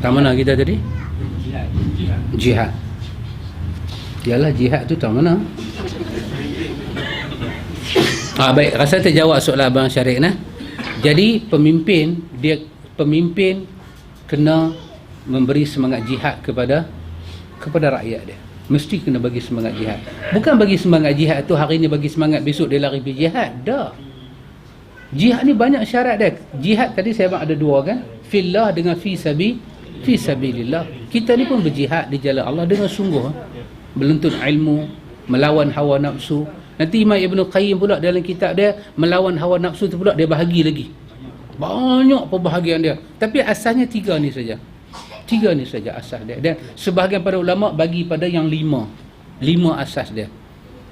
Kat mana kita tadi? Jihad. Yalah, jihad tu tak mana? Baik, rasa terjawab soalan Abang Syarif nah. Jadi pemimpin kena memberi semangat jihad kepada rakyat dia. Mesti kena bagi semangat jihad. Bukan bagi semangat jihad tu hari ni bagi semangat, besok dia lari pergi jihad. Dah. Jihad ni banyak syarat dia. Jihad tadi saya abang ada dua kan? Fillah dengan fi sabilillah. Kita ni pun berjihad di jalan Allah dengan sungguh. Menuntut ilmu, melawan hawa nafsu. Nanti Imam Ibn Qayyim pula dalam kitab dia melawan hawa nafsu tu pula dia bahagi lagi. Banyak perbahagian dia. Tapi asasnya 3 ni saja. 3 ni saja asas dia. Dan sebahagian para ulama bagi pada yang 5 asas dia.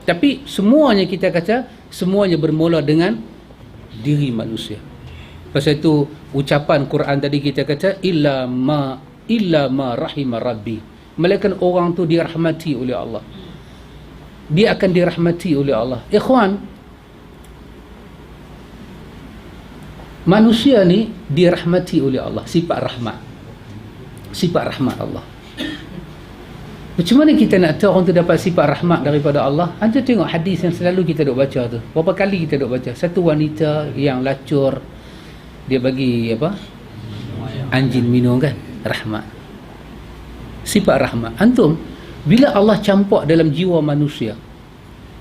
Tapi semuanya kita kata semuanya bermula dengan diri manusia. Pasal itu ucapan Quran tadi kita kata illa ma rahima rabbi. Melainkan orang tu dirahmati oleh Allah. Dia akan dirahmati oleh Allah. Ikhwan, manusia ni dirahmati oleh Allah. Sifat rahmat Allah. Macam mana kita nak tahu orang tu dapat sifat rahmat daripada Allah? Anda tengok hadis yang selalu kita duk baca tu. Berapa kali kita duk baca? Satu wanita yang lacur, dia bagi apa? Anjing minum kan? Rahmat. Sifat rahmat. Antum, bila Allah campur dalam jiwa manusia,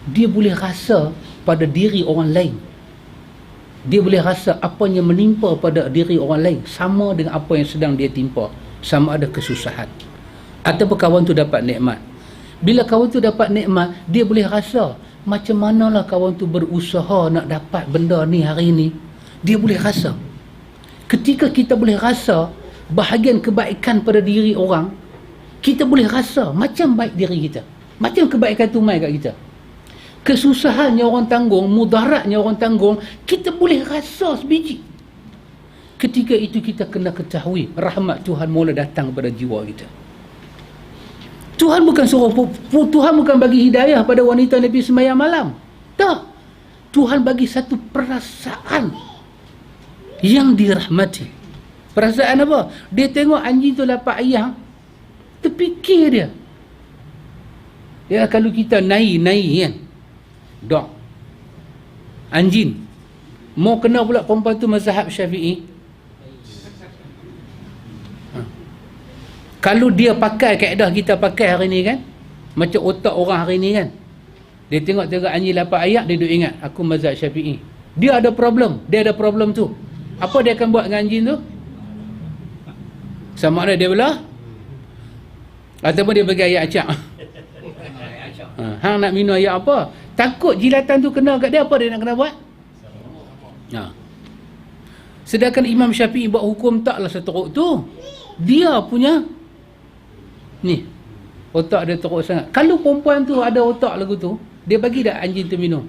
dia boleh rasa pada diri orang lain. Dia boleh rasa apa yang menimpa pada diri orang lain sama dengan apa yang sedang dia timpa. Sama ada kesusahan ataupun kawan tu dapat nikmat. Bila kawan tu dapat nikmat, dia boleh rasa macam manalah kawan tu berusaha nak dapat benda ni hari ni. Dia boleh rasa. Ketika kita boleh rasa bahagian kebaikan pada diri orang, kita boleh rasa macam baik diri kita, macam kebaikan tu mai kat kita. Kesusahannya orang tanggung, mudaratnya orang tanggung, kita boleh rasa sebiji. Ketika itu kita kena ketahui rahmat Tuhan mula datang pada jiwa kita. Tuhan bukan suruh, Tuhan bukan bagi hidayah pada wanita Nabi sembahyang malam. Tak. Tuhan bagi satu perasaan yang dirahmati. Perasaan apa? Dia tengok anjing tu dapat ayam, terfikir dia. Ya, kalau kita naik kan, dok anjing mau kena pula perempuan tu mazhab Syafi'i. Kalau dia pakai kaedah kita pakai hari ni kan, macam otak orang hari ni kan, dia tengok anjing lapan ayat, dia duk ingat aku mazhab Syafi'i. Dia ada problem tu. Apa dia akan buat dengan anjing tu? Sama ada dia belah ataupun dia bagi ayat acak. Hang nak minum ayat apa? Takut jilatan tu kena kat dia, apa dia nak kena buat? Sedangkan Imam Syafi'i buat hukum taklah seteruk tu. Dia punya ni otak dia teruk sangat. Kalau perempuan tu ada otak lagu tu, dia bagi dah anjing tu minum?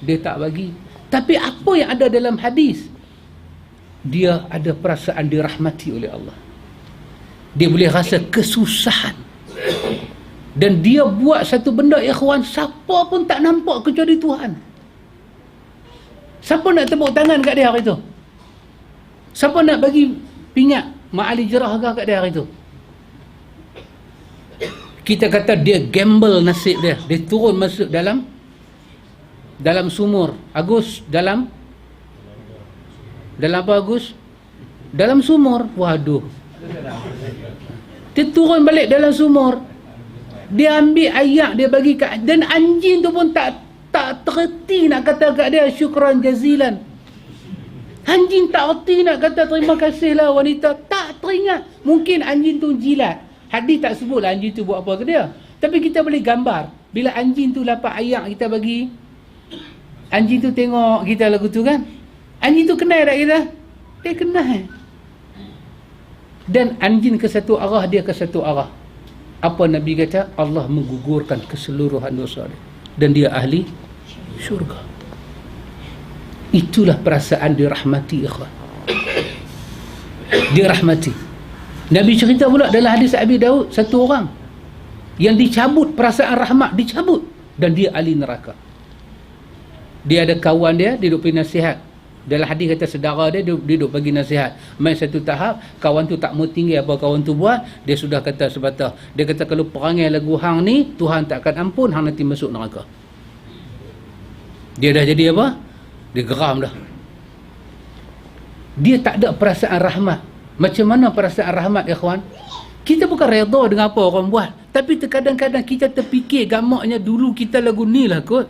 Dia tak bagi. Tapi apa yang ada dalam hadis, dia ada perasaan dirahmati oleh Allah. Dia boleh rasa kesusahan. Dan dia buat satu benda, ikhwan, siapa pun tak nampak kecuali Tuhan. Siapa nak tepuk tangan kat dia hari tu? Siapa nak bagi pingat ma'ali jerah kat dia hari tu? Kita kata dia gamble nasib dia. Dia turun masuk dalam sumur. Agus, dalam apa Agus? Dalam sumur. Waduh. Dia turun balik dalam sumur. Dia ambil ayak, dia bagi kat, dan anjing tu pun tak terhenti nak kata kat dia syukran jazilan. Anjing tak erti nak kata terima kasihlah wanita, tak teringat. Mungkin anjing tu jilat. Hadis tak sebutlah anjing tu buat apa ke dia. Tapi kita boleh gambar, bila anjing tu dapat ayak kita bagi, anjing tu tengok kita lagu tu kan, anjing tu kenal tak kita? Dia kenal. Dan anjing ke satu arah, dia ke satu arah. Apa Nabi kata? Allah menggugurkan keseluruhan dosa dia, dan dia ahli syurga. Itulah perasaan dirahmati, ikhwan. Dirahmati. Nabi cerita pula dalam hadis Abi Daud, satu orang Yang dicabut perasaan rahmat, dicabut, dan dia ahli neraka. Dia ada kawan dia duk bagi nasihat. Dalam hadis kata saudara dia duk bagi nasihat. Main satu tahap, kawan tu tak mau tinggal apa kawan tu buat, dia sudah kata sebatah. Dia kata kalau perangai lagu hang ni, Tuhan tak akan ampun, hang nanti masuk neraka. Dia dah jadi apa? Dia geram dah. Dia tak ada perasaan rahmat. Macam mana perasaan rahmat, ikhwan? Kita bukan redha dengan apa orang buat, tapi terkadang-kadang kita terfikir gamaknya dulu kita lagu ni lah kot.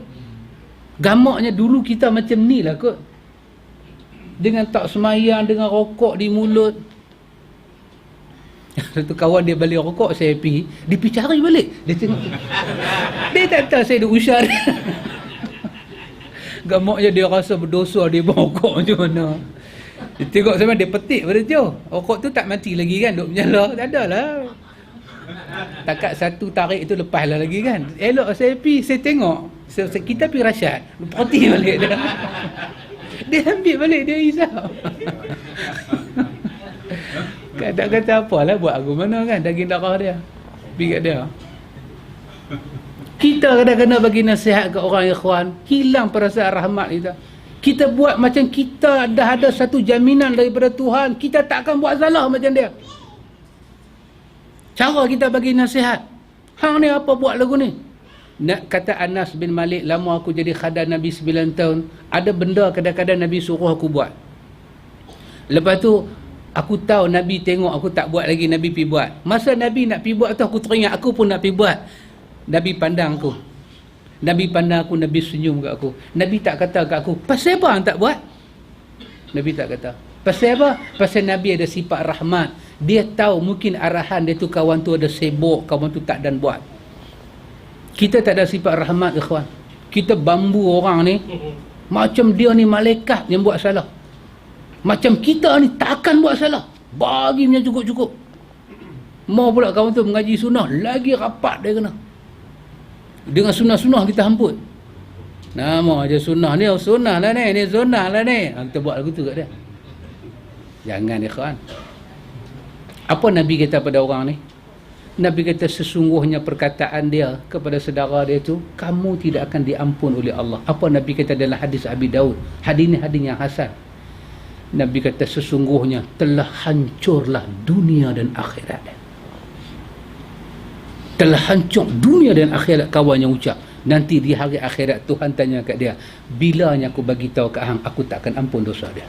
Gamaknya dulu kita macam ni lah kot. Dengan tak semayang, dengan rokok di mulut. Satu kawan dia balik rokok, saya pergi, dia pergi cari balik. Dia tengok, dia tak tahu saya dah usah dia. Gamaknya dia rasa berdosa, dia rokok macam mana. Dia tengok sama, dia petik pada jauh. Rokok tu tak mati lagi kan, duk menyala. Tak ada lah. Takat satu tarik tu lepas lah lagi kan. Elok saya pergi, saya tengok. Kita pergi rasyat, perhati balik dia. Dia ambil balik, dia hisap. Tak kata apalah, buat aku mana kan, daging darah dia. Pergi kat dia. Kita kadang-kadang bagi nasihat ke orang, ikhwan, hilang perasaan rahmat kita. Kita buat macam kita dah ada satu jaminan daripada Tuhan, kita tak akan buat salah macam dia. Cara kita bagi nasihat, hang ni apa buat lagu ni? Nak kata Anas bin Malik, lama aku jadi khadan Nabi 9 tahun, ada benda kadang-kadang Nabi suruh aku buat. Lepas tu aku tahu Nabi tengok aku tak buat lagi, Nabi pergi buat. Masa Nabi nak pergi buat tu, aku teringat aku pun nak pergi buat. Nabi pandang aku, Nabi pandang aku, Nabi senyum kat aku. Nabi tak kata kat aku, pasal apa hang tak buat? Nabi tak kata. Pasal apa? Pasal Nabi ada sifat rahmat. Dia tahu mungkin arahan dia tu, kawan tu ada sibuk, kawan tu tak dan buat. Kita tak ada sifat rahmat, ikhwan. Kita bambu orang ni macam dia ni malaikat yang buat salah. Macam kita ni takkan buat salah, bagi punya cukup-cukup. Mau pula kawan tu mengaji sunnah, lagi rapat dia kena. Dengan sunnah-sunnah kita hamput. Nama aja sunnah ni, sunnah lah ni sunnah lah ni. Kita buat lagu tu kat dia. Jangan, ikhwan. Apa Nabi kata pada orang ni? Nabi kata sesungguhnya perkataan dia kepada saudara dia tu, kamu tidak akan diampun oleh Allah. Apa Nabi kata dalam hadis Abi Daud? Hadis ni hadis yang hasan. Nabi kata sesungguhnya telah hancurlah dunia dan akhirat. Telah hancur dunia dan akhirat, kawan yang ucap. Nanti di hari akhirat Tuhan tanya kat dia, bilanya aku bagi tahu kat hang aku tak akan ampun dosa dia?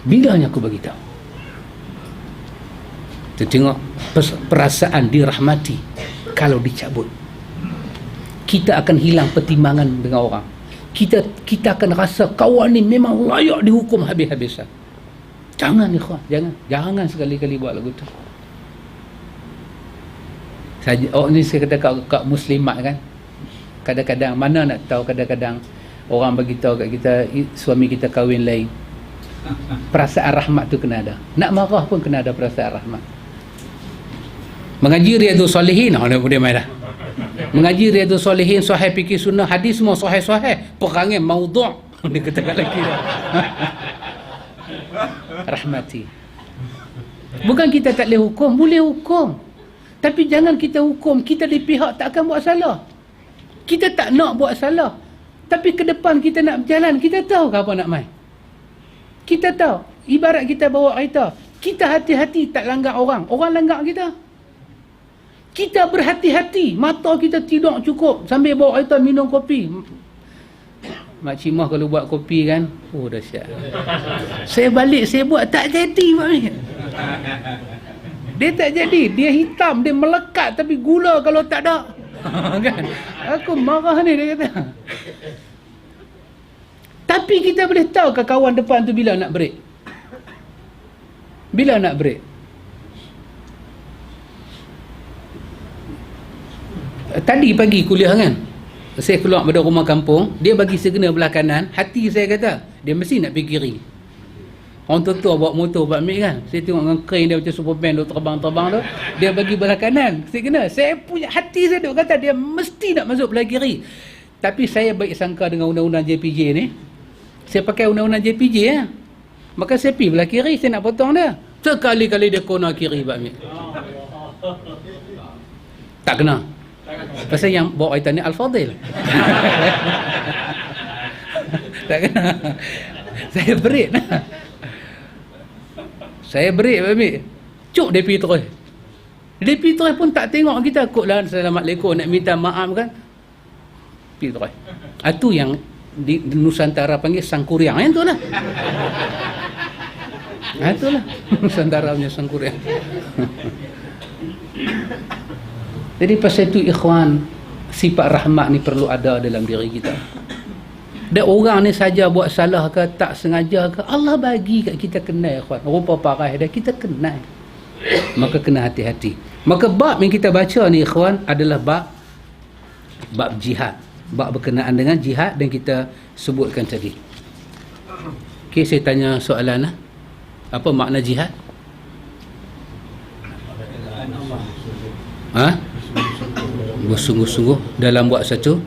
Bilanya aku bagi tahu? Kita tengok perasaan dirahmati kalau dicabut. Kita akan hilang pertimbangan dengan orang. Kita akan rasa kawan ni memang layak dihukum habis-habisan. Jangan, ikhwan, jangan sekali-kali buat lagu tu. Ni saya kata kat muslimat kan, kadang-kadang mana nak tahu, kadang-kadang orang bagi tahu kat kita suami kita kahwin lain. Perasaan rahmat tu kena ada. Nak marah pun kena ada perasaan rahmat. Mengaji Riyadhus Salihin, dia main dah. Mengaji Riyadhus Salihin, sahih fikih sunnah, hadis semua sahih-sahih. Perangai maudhu', dia kata kat lelaki dah. Rahmati. Bukan kita tak boleh hukum, boleh hukum. Tapi jangan kita hukum, kita di pihak tak akan buat salah. Kita tak nak buat salah. Tapi ke depan kita nak berjalan, kita tahu ke apa nak main? Kita tahu. Ibarat kita bawa kereta, kita hati-hati tak langgar orang, orang langgar kita. Kita berhati-hati, mata kita tidur cukup sambil bawa kereta minum kopi. Mak Cimah kalau buat kopi kan, oh dahsyat. Saya balik, saya buat, tak jadi Mak Min. Dia tak jadi, dia hitam, dia melekat, tapi gula kalau tak ada. Kan? Aku marah ni, dia kata. Tapi kita boleh tahu ke kawan depan tu bila nak break? Bila nak break? Tadi pagi kuliah kan, saya keluar pada rumah kampung, dia bagi segena belah kanan, hati saya kata dia mesti nak pergi kiri. Orang tua bawa motor buat ambil kan, saya tengok dengan crane dia macam Superman duk terbang-terbang tu, dia bagi belah kanan, saya punya hati saya duk kata dia mesti nak masuk belah kiri. Tapi saya baik sangka dengan undang-undang JPJ ni, saya pakai undang-undang JPJ ya, maka saya pergi belah kiri, saya nak potong dia, sekali-kali dia kona kiri buat ambil. Tak kena. Pasal yang bawa kaitan ni Al-Fadil. Tak kena. Saya berit. Saya berit babi. Cuk dia pergi terus. Dia pergi terus pun tak tengok kita. Kotlah Assalamualaikum nak minta maaf kan. Pergi terus. Itu yang di Nusantara panggil sangkuriang. Yang tu lah. Itulah Nusantara punya sangkuriang. Jadi pasal itu ikhwan, sifat rahmat ni perlu ada dalam diri kita. Dan orang ni saja buat salah ke, tak sengaja ke, Allah bagi kat kita kenal ikhwan. Rupa parah dia kita kenal. Maka kena hati-hati. Maka bab yang kita baca ni ikhwan adalah bab jihad. Bab berkenaan dengan jihad dan kita sebutkan tadi. Okey, saya tanya soalan lah. Apa makna jihad? Bersungguh-sungguh dalam buat satu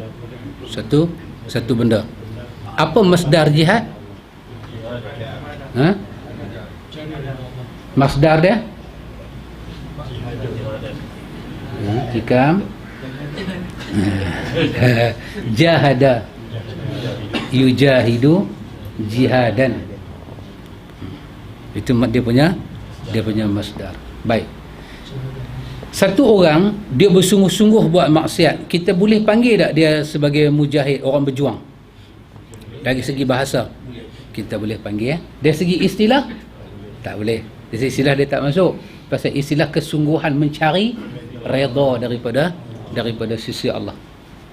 benda. Apa masdar jihad? Masdar dia? Hikam jahada yujahidu jihadan. Itu dia punya masdar. Baik. Satu orang dia bersungguh-sungguh buat maksiat, kita boleh panggil tak dia sebagai mujahid, orang berjuang? Dari segi bahasa kita boleh panggil. Dari segi istilah tak boleh. Dari segi istilah dia tak masuk. Pasal istilah kesungguhan mencari redha daripada sisi Allah.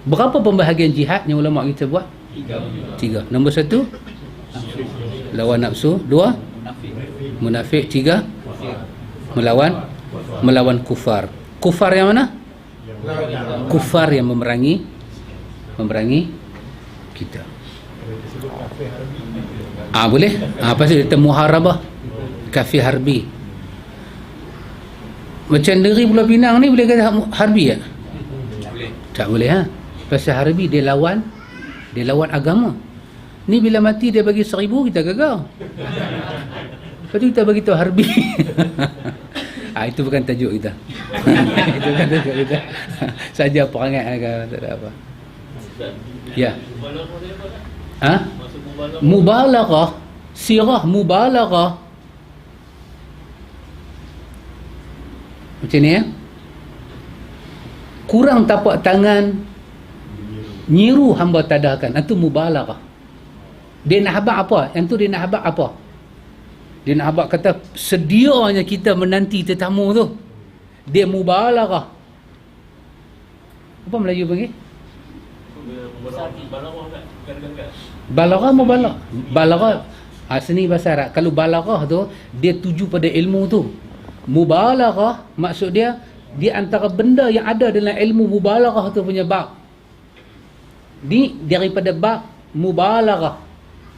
Berapa pembahagian jihad yang ulama kita buat? Tiga. Nombor satu, lawan nafsu. Dua, munafik. Tiga, melawan kufar. Kufar yang mana? Kufar yang memerangi kita. Boleh? Pasal kita muharabah, kafir harbi. Macam negeri Pulau Pinang ni boleh kata harbi tak? Tak boleh Pasal harbi dia lawan agama. Ni bila mati dia bagi 1000 kita gagal. Lepas tu kita bagi tahu harbi. Itu bukan tajuk kita. Itu bukan tajuk kita. Saja perangai tak ada apa. Ya. Mubalaghah, sirah mubalaghah. Macam ni kurang tapak tangan, nyiru hamba tadahkan. Itu mubalaghah. Dia nak habaq apa? Yang tu dia nak habaq apa? Dia nak habaq kata sedianya kita menanti tetamu tu. Dia mubalaghah. Apa Melayu panggil? Balaghah mubalagh. Balaghah seni bahasa Arab. Kalau balaghah tu dia tuju pada ilmu tu. Mubalaghah maksud dia antara benda yang ada dalam ilmu mubalaghah tu punya bab. Ni daripada bab mubalaghah.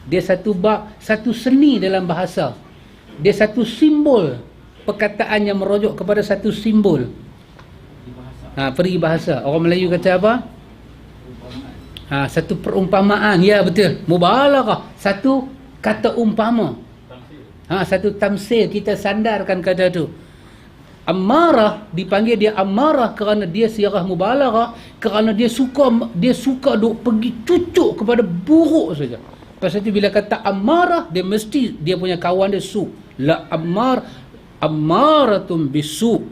Dia satu bab, satu seni dalam bahasa. Dia satu simbol perkataan yang merujuk kepada satu simbol. Peribahasa. Orang Melayu kata apa? Satu perumpamaan. Ya betul. Mubalaghah. Satu kata umpama. Satu tamsil. Kita sandarkan kata tu. Ammarah dipanggil dia ammarah kerana dia sirah mubalaghah, kerana dia suka duk pergi cucuk kepada buruk saja. Pasal tu bila kata ammarah, dia mesti dia punya kawan dia su. La ammaratum bisu.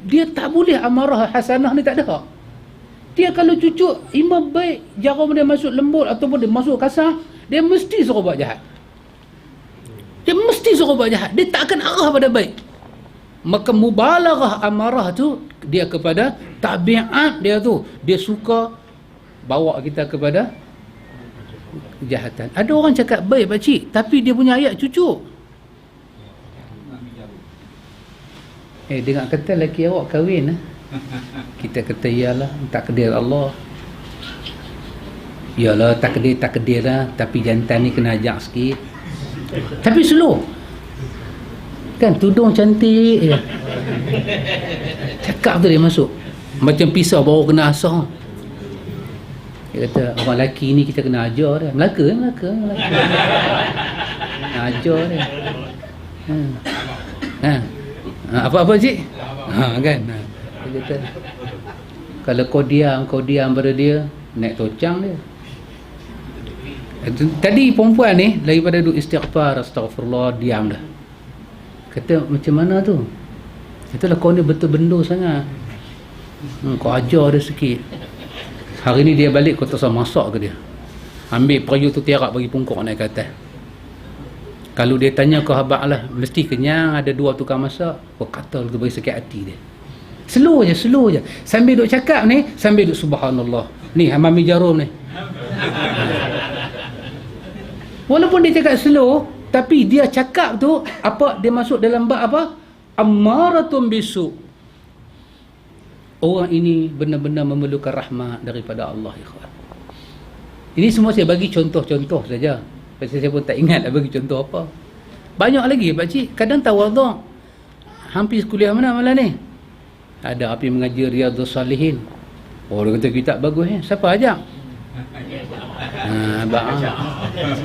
Dia tak boleh amarah hasanah ni tak ada. Dia kalau cucuk imam baik, jarum dia masuk lembut ataupun dia masuk kasar, dia mesti suruh buat jahat. Dia mesti suruh buat jahat. Dia tak akan arah pada baik. Maka mubalaghah amarah tu dia kepada tabiat dia tu. Dia suka bawa kita kepada kejahatan. Ada orang cakap baik pakcik, tapi dia punya ayat cucuk. Dengar kata lelaki awak kahwin kita kata iyalah takdir Allah. Iyalah takdir lah, tapi jantan ni kena ajak sikit. Tapi slow. Kan tudung cantik je. Cakap tu dia masuk. Macam pisau baru kena asah. Dia kata orang lelaki ni kita kena ajar dia. Melaka. Ajar dia. Apa-apa cik? Kan. Dia kata Kalau kau diam pada dia, naik tocang dia. Tadi perempuan ni daripada duk istighfar, astagfirullah, diam dah. Kata macam mana tu? Itulah kau ni betul benda sangat. Kau ajar dia sikit. Hari ni dia balik, kau tak usah masak ke dia. Ambil periuk tu tiarap bagi pungkuk naik ke atas. Kalau dia tanya kau habaq lah, mesti kenyang, ada 2 tukang masak, kau kata tu bagi sakit hati dia. Slow je. Sambil duk cakap ni, sambil duk subhanallah. Ni Mami Jarum ni. Walaupun dia cakap slow, tapi dia cakap tu apa, dia masuk dalam bab apa? Ammaratun bisu. Orang ini benar-benar memerlukan rahmat daripada Allah, ikhwan. Ini semua saya bagi contoh-contoh saja. Pasal saya pun tak ingat nak bagi contoh apa. Banyak lagi pak cik, kadang tawaduk. Hampir kuliah mana malam ni? Ada api mengajar Riyadhus Salihin. Oh, dia kata kitab bagus ni. Siapa ajak?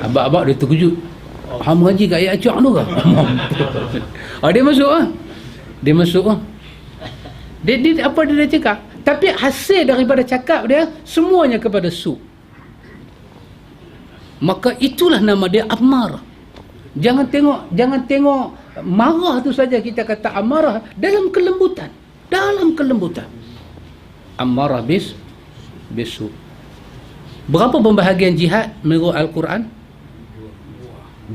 Abang dia terkejut. Hang mengaji kat ayat acak tu ke? Dia masuk ah. Dia apa dia dah cakap? Tapi hasil daripada cakap dia semuanya kepada su. Maka itulah nama dia amarah. Jangan tengok marah tu saja, kita kata amarah dalam kelembutan. Amarah bisu. Berapa pembahagian jihad menurut Al-Quran?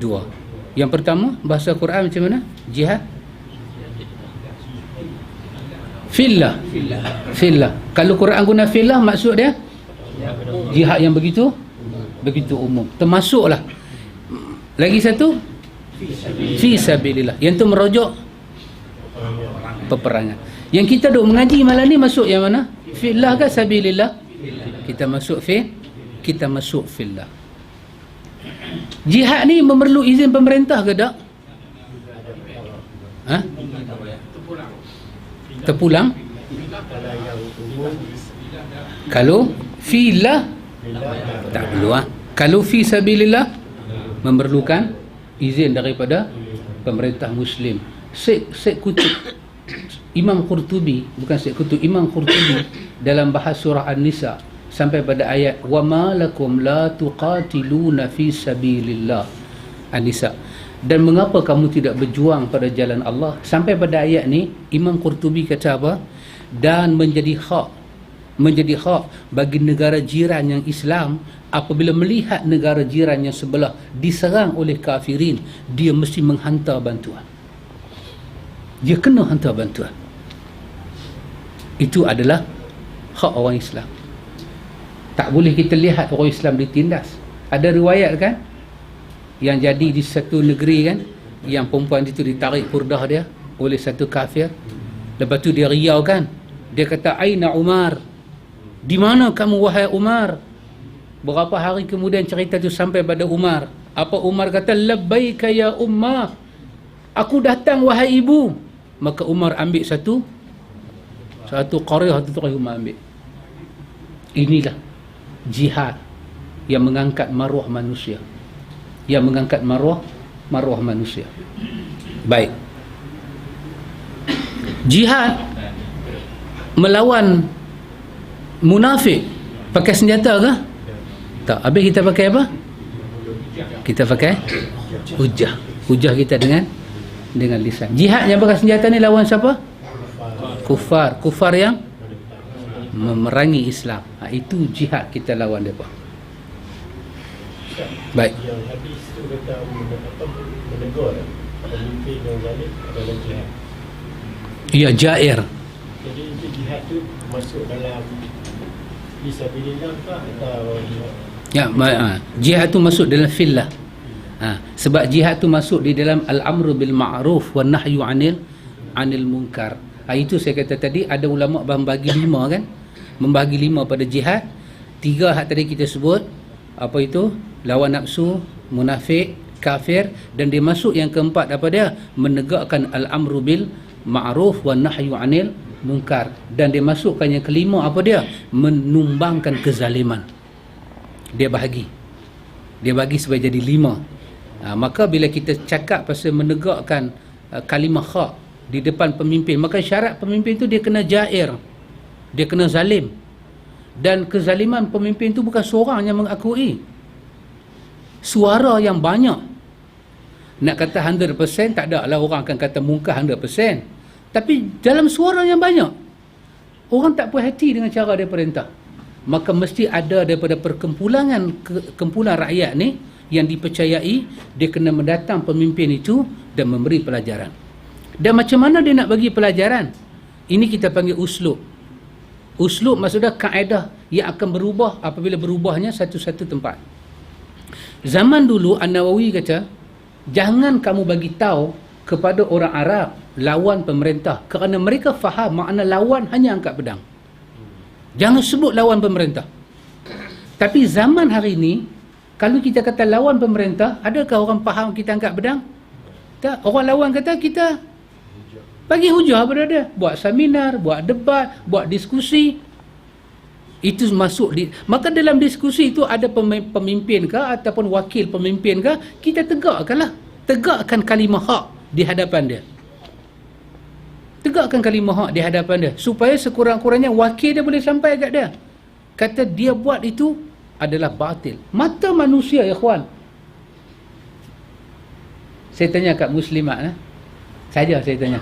2. Yang pertama, bahasa Quran macam mana? Jihad fillah. Kalau Quran guna fillah, maksud dia jihad yang begitu umum. Termasuklah lagi satu fi sabilillah. Yang tu merujuk peperangan. Yang kita duk mengaji malam ni masuk yang mana? Fillah ke sabilillah? Kita masuk fillah. Jihad ni memerlu izin pemerintah ke tak? Terpulang. Kalau fillah tak perlu. Kalau fi sabilillah memerlukan izin daripada pemerintah Muslim. Syekh Qutb, Imam Qurtubi, bukan Syekh Qutb, Imam Qurtubi dalam bahas surah An-Nisa sampai pada ayat wa ma lakum la tuqatiluna fi sabilillah, An-Nisa. Dan mengapa kamu tidak berjuang pada jalan Allah? Sampai pada ayat ni Imam Qurtubi kata apa? Dan menjadi hak bagi negara jiran yang Islam, apabila melihat negara jiran yang sebelah diserang oleh kafirin, dia mesti menghantar bantuan. Dia kena hantar bantuan. Itu adalah hak orang Islam. Tak boleh kita lihat orang Islam ditindas. Ada riwayat kan, yang jadi di satu negeri kan, yang perempuan itu ditarik purdah dia oleh satu kafir. Lepas tu dia riau kan, dia kata aina Umar, di mana kamu wahai Umar? Berapa hari kemudian cerita tu sampai pada Umar. Apa Umar kata? Labbaika ya Ummah, aku datang wahai ibu. Maka Umar ambil satu qaryah tu terus Umar ambil. Inilah jihad yang mengangkat maruah manusia. Maruah manusia. Baik. Jihad melawan munafik pakai senjata ke? Tak. Habis kita pakai apa? Kita pakai hujah. Hujah kita dengan lisan. Jihad yang pakai senjata ni lawan siapa? Kufar yang memerangi Islam. Itu jihad kita lawan mereka. Baik. Yang hadis tu kata menegur pemimpin yang zalim adalah jihad. Ya, jair. Jadi itu jihad tu masuk dalam fisabilillah ke atau Ya, jihad tu masuk dalam fillah. Sebab jihad tu masuk di dalam al-amru bil ma'ruf wan nahyu 'anil munkar. Itu saya kata tadi, ada ulama membagi 5 kan? Membagi 5 pada jihad. 3 hak tadi kita sebut. Apa itu? Lawan nafsu, munafik, kafir, dan dia masuk yang keempat apa dia? Menegakkan al-amru bil ma'ruf wan nahyu 'anil munkar. Dan dia masukkan yang kelima apa dia? Menumbangkan kezaliman. Dia bagi supaya jadi 5. Maka bila kita cakap pasal menegakkan kalimah hak di depan pemimpin, maka syarat pemimpin tu dia kena jair. dia kena zalim. Dan kezaliman pemimpin itu bukan seorang yang mengakui, suara yang banyak. Nak kata 100%, tak ada lah orang akan kata mungkar 100%. Tapi dalam suara yang banyak, orang tak puas hati dengan cara dia perintah. Maka mesti ada daripada kumpulan rakyat ni yang dipercayai, dia kena mendatang pemimpin itu dan memberi pelajaran. Dan macam mana dia nak bagi pelajaran? Ini kita panggil uslub. Uslub maksudnya kaedah yang akan berubah apabila berubahnya satu-satu tempat. Zaman dulu An-Nawawi kata, jangan kamu bagi tahu kepada orang Arab lawan pemerintah, kerana mereka faham makna lawan hanya angkat pedang. Jangan sebut lawan pemerintah. Tapi zaman hari ini, kalau kita kata lawan pemerintah, adakah orang faham kita angkat pedang? Tak. Orang lawan kata kita bagi hujah pada dia, buat seminar, buat debat, buat diskusi. Itu masuk di, maka dalam diskusi itu ada pemimpin ke ataupun wakil pemimpin ke, kita tegakkanlah, tegakkan kalimah hak di hadapan dia. Tegakkan kalimah hak di hadapan dia supaya sekurang-kurangnya wakil dia boleh sampai kat dia. Kata dia buat itu adalah batil. Mata manusia, ya ikhwan. Saya tanya kat muslimat saja, saya tanya.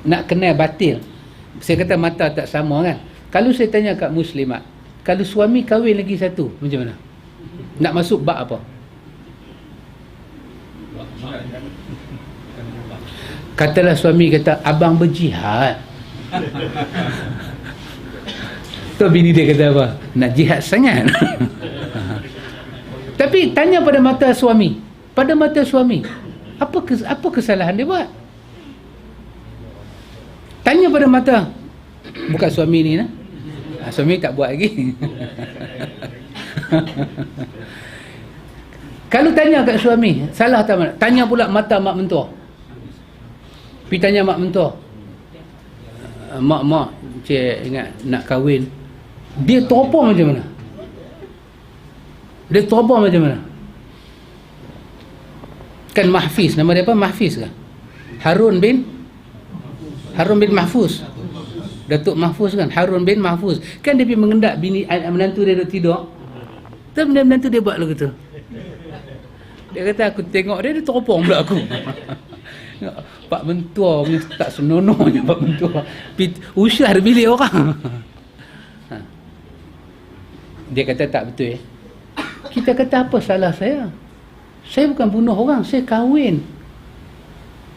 Nak kenal batil. Saya kata mata tak sama kan. Kalau saya tanya kat muslimat, kalau suami kahwin lagi satu, macam mana? Nak masuk bab apa? Katalah suami kata, abang berjihad. Tu bini dia kata apa? Nak jihad sangat. Tapi tanya pada mata suami. Pada mata suami, apa kesalahan dia buat? Tanya pada mata, bukan suami ni nah. Suami tak buat lagi. Kalau tanya kat suami, salah tak mana? Tanya pula mata mak mentua. Pergi tanya mak mentua. Mak, cik ingat nak kahwin. Dia teropong macam mana? Dia teropong macam mana? Kan Mahfiz, nama dia apa? Mahfiz kan? Harun bin Mahfuz. Datuk Mahfuz kan? Harun bin Mahfuz. Kan dia pergi mengendak bini menantu dia duduk tidur. Tapi menantu dia buat lagu tu. Dia kata aku tengok dia teropong pula aku. Pak mentua punya tak senonohnya Pak mentua. Usah bilik orang. Dia kata tak betul. Kita kata apa salah saya? Saya bukan bunuh orang, saya kahwin.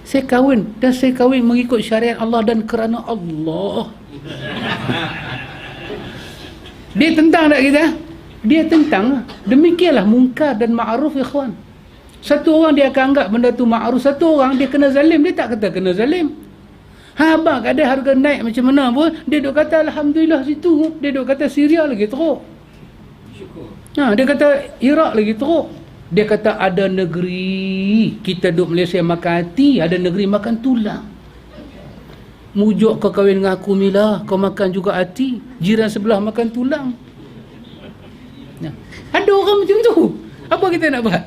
Saya kahwin dan saya kahwin mengikut syariat Allah dan kerana Allah. Dia tentang tak kita? Dia tentang. Demikianlah mungkar dan ma'ruf, ikhwan. Satu orang dia akan anggap benda tu ma'ruf, satu orang dia kena zalim, dia tak kata kena zalim. Abang ada harga naik macam mana pun, dia duk kata alhamdulillah situ, dia duk kata Syria lagi teruk. Dia kata Iraq lagi teruk. Dia kata ada negeri kita duk Malaysia makan hati, ada negeri makan tulang. Mujuk kau kahwin dengan aku Mila, kau makan juga hati, jiran sebelah makan tulang. Ada orang macam tu. Apa kita nak buat?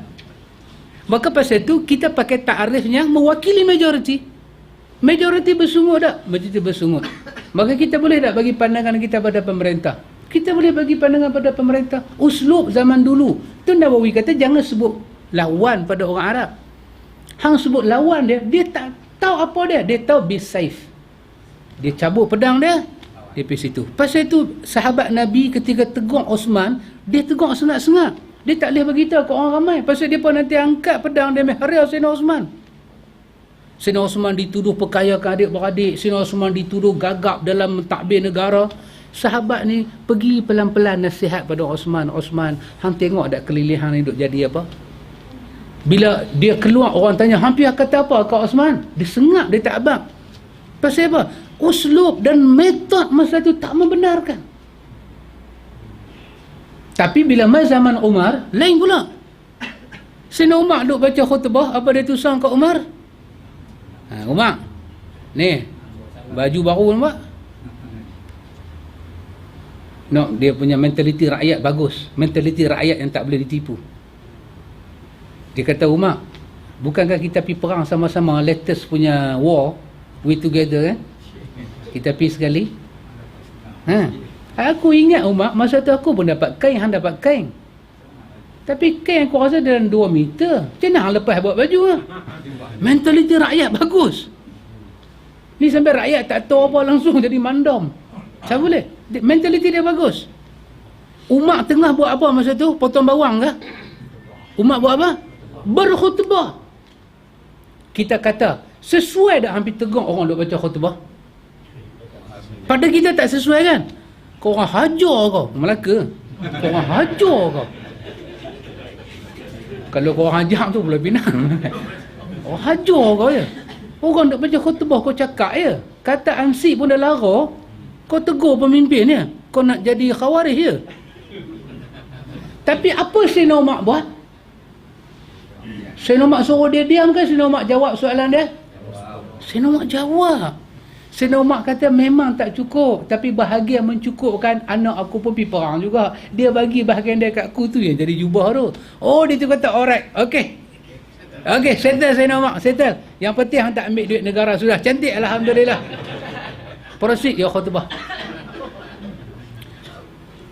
Maka pasal tu kita pakai ta'arif yang mewakili majoriti. Majoriti bersungut tak? Majoriti bersungut. Maka kita boleh tak bagi pandangan kita pada pemerintah? Kita boleh bagi pandangan pada pemerintah. Uslub zaman dulu. Tu Nawawi kata jangan sebut lawan pada orang Arab. Hang sebut lawan dia, dia tak tahu apa dia. Dia tahu be safe. Dia cabut pedang dia, dia pergi situ. Pasal itu sahabat Nabi ketika tegur Osman, dia tegur sengat-sengat. Dia tak boleh beritahu ke orang ramai. Pasal dia pun nanti angkat pedang dia mehariau Sayyidina Osman. Sayyidina Osman dituduh perkayakan adik-beradik. Sayyidina Osman dituduh gagap dalam mentadbir negara. Sahabat ni pergi pelan-pelan nasihat pada Osman. Osman, hang tengok tak kelilihan ni duk jadi apa? Bila dia keluar, orang tanya, hampir kata apa kau Osman? Dia sengap, dia tak abang. Pasal apa? Uslub dan metod masa tu tak membenarkan. Tapi bila masa zaman Umar, lain pula. Sayyidina Umar duk baca khutbah, apa dia tusan kat Umar? Umar, ni, baju baru nampak? No, dia punya mentaliti rakyat bagus. Mentaliti rakyat yang tak boleh ditipu. Dia kata, Umar, bukankah kita pergi perang sama-sama latest punya war, we together kan? Kita pergi sekali. Aku ingat Umar, masa tu aku pun dapat kain, hang dapat kain. Tapi kain aku rasa dalam 2 meter. Macam mana hang lepas buat baju lah? Mentaliti rakyat bagus. Ni sampai rakyat tak tahu apa langsung jadi mandam. Macam boleh? Mentaliti dia bagus. Umar tengah buat apa masa tu? Potong bawang ke? Umar buat apa? Berkhutbah. Kita kata, sesuai dah hampir tegur orang duk baca khutbah? Pada kita tak sesuai kan? Kau orang hajar kau, Melaka. Kau orang hajar kau. Kalau kau orang hajar tu Pulau Pinang. Oh, hajar kau je. Orang duk baca khutbah kau cakap je. Kata ansip pun dah lara, kau tegur pemimpin je. Kau nak jadi khawarij je. Tapi apa Sayyidina Umar buat? Sayyidina Umar suruh dia diam ke Sayyidina Umar jawab soalan dia? Sayyidina Umar jawab. Sayyidina Umar kata memang tak cukup, tapi bahagian mencukupkan anak aku pun pergi perang juga. Dia bagi bahagian dia kat aku tu yang jadi jubah tu. Oh, dia tu kata alright, okey. Okey, settle Sayyidina Umar, settle. Yang penting hang tak ambil duit negara sudah. Cantik, alhamdulillah. Proceed ya khutbah.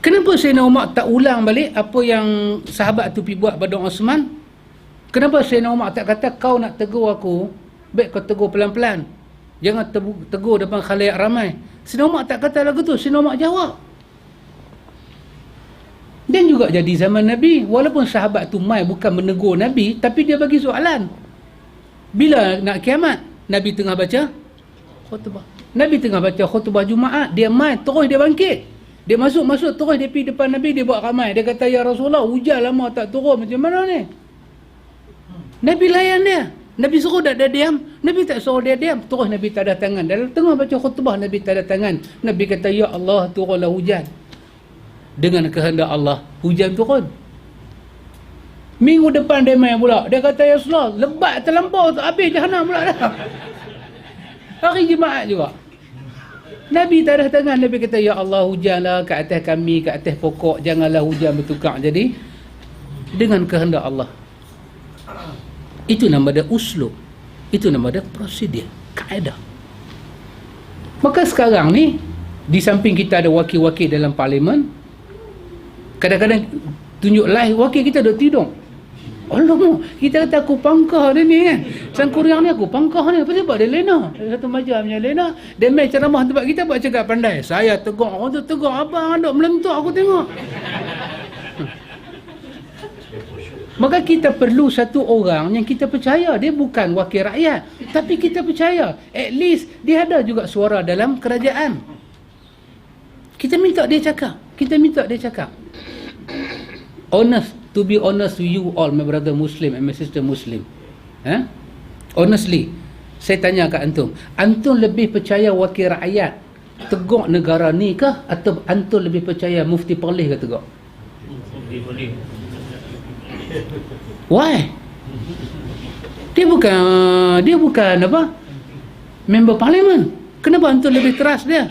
Kenapa Sayyidina Umar tak ulang balik apa yang sahabat tu pergi buat pada Osman? Kenapa Sayyidina Umar tak kata kau nak tegur aku, baik kau tegur pelan-pelan. Jangan tegur depan khalayak ramai. Sayyidina Umar tak kata lagu tu, Sayyidina Umar jawab. Dan juga jadi zaman Nabi, walaupun sahabat tu mai bukan menegur Nabi, tapi dia bagi soalan. Bila nak kiamat, Nabi tengah baca khutbah. Nabi tengah baca khutbah Jumaat, dia mai terus dia bangkit. Dia masuk terus dia pergi depan Nabi, dia buat ramai. Dia kata, ya Rasulullah, hujan lama tak turun, macam mana ni? Nabi layan dia. Nabi suruh dia diam. Nabi tak suruh dia diam. Terus Nabi tanda tangan. Dalam tengah baca khutbah, Nabi tanda tangan. Nabi kata, ya Allah, turunlah hujan. Dengan kehendak Allah, hujan turun. Minggu depan dia main pula. Dia kata, ya Rasulullah, lebat terlampau, habis jahanam pula dah. Hari Jumaat juga. Nabi tanda tangan. Nabi kata, ya Allah, hujanlah ke atas kami, ke atas pokok. Janganlah hujan bertukar jadi dengan kehendak Allah. Itu nama dia uslub. Itu nama dia prosedur, kaedah. Maka sekarang ni, di samping kita ada wakil-wakil dalam parlimen, kadang-kadang tunjuk live wakil kita duduk tidur. Allah, kita kata aku pangkah dia ni kan. Sangkuriang ni aku pangkah ni. Apa sebab dia lena? Satu macam punya lena. Dia main ceramah tempat kita buat cakap pandai. Saya tegur orang tu, tegur abang duk melentuk aku tengok. Maka kita perlu satu orang yang kita percaya. Dia bukan wakil rakyat, tapi kita percaya at least dia ada juga suara dalam kerajaan. Kita minta dia cakap. Kita minta dia cakap. Honest, to be honest with you all, my brother Muslim and my sister Muslim. Honestly, saya tanya kat antum. Antum lebih percaya wakil rakyat tegur negara ni ke, atau antum lebih percaya Mufti Perlis ke tegur? Why? Dia bukan apa? Member parlimen. Kenapa antum lebih trust dia?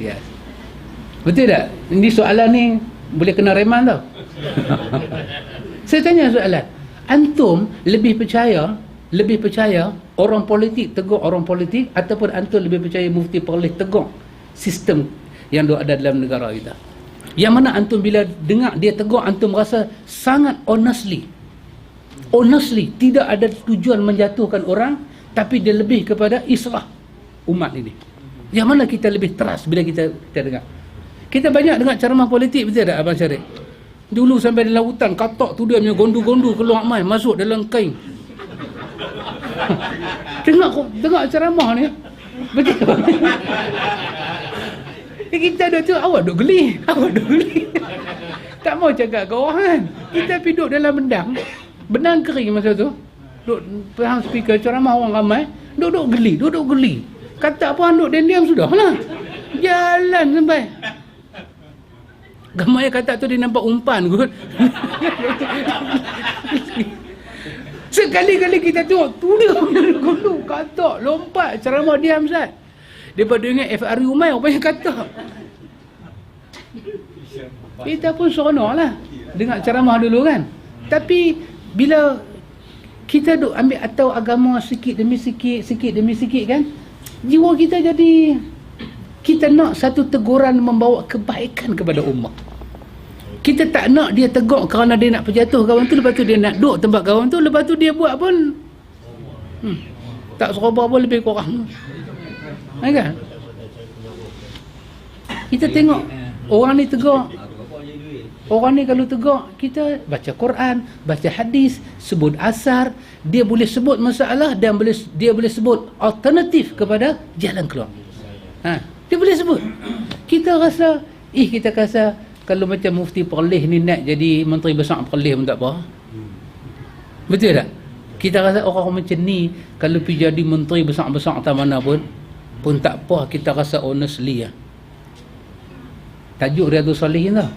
Yes. Betul tak? Ini soalan ni boleh kena reman tau. Saya tanya soalan. Antum lebih percaya orang politik tegur orang politik, ataupun antum lebih percaya Mufti Perlis tegur sistem yang ada dalam negara kita? Yang mana antum bila dengar dia tegur, antum rasa sangat honestly, tidak ada tujuan menjatuhkan orang, tapi dia lebih kepada islah umat ini. Yang mana kita lebih trust bila kita dengar? Kita banyak dengar ceramah politik, betul tak Abang Syarif? Dulu sampai dalam hutan, katak tu dia punya gondu-gondu keluar mai, masuk dalam kain. Dengar ceramah ni, betul. Kita dah tu, awak duk geli. Tak mau cakap ke orang kan. Kita pergi duduk dalam benang kering masa tu. Duduk perhang speaker ceramah orang ramai, duduk geli. Kata apa duduk diam sudah lah. Jalan sampai. Gamai kata tu dia nampak umpan kot. Sekali-kali kita tengok tu dia gondu katak lompat ceramah diam Ustaz. Daripada ingat FRI Umay apa yang kata. Kita pun seronok lah dengar ceramah dulu kan. Tapi bila kita duk ambil atau agama sikit demi sikit kan, Jiwa kita jadi, kita nak satu teguran membawa kebaikan kepada ummah. Kita tak nak dia tegur kerana dia nak perjatuh kawan tu, lepas tu dia nak duduk tempat kawan tu, lepas tu dia buat pun tak seroba pun lebih kurang. Kan? Kita tengok orang ni tegur, orang ni kalau tegur, kita baca Quran, baca hadis, sebut asar, dia boleh sebut masalah dan dia boleh sebut alternatif kepada jalan keluar. Dia boleh sebut. Kita rasa kalau macam Mufti Perlis ni nak jadi Menteri Besar Perlis pun tak apa. Betul tak? Kita rasa orang macam ni kalau pergi jadi Menteri Besar-besar atau mana pun tak apa. Kita rasa honestly lah. Tajuk Riyadhus Salihin tau.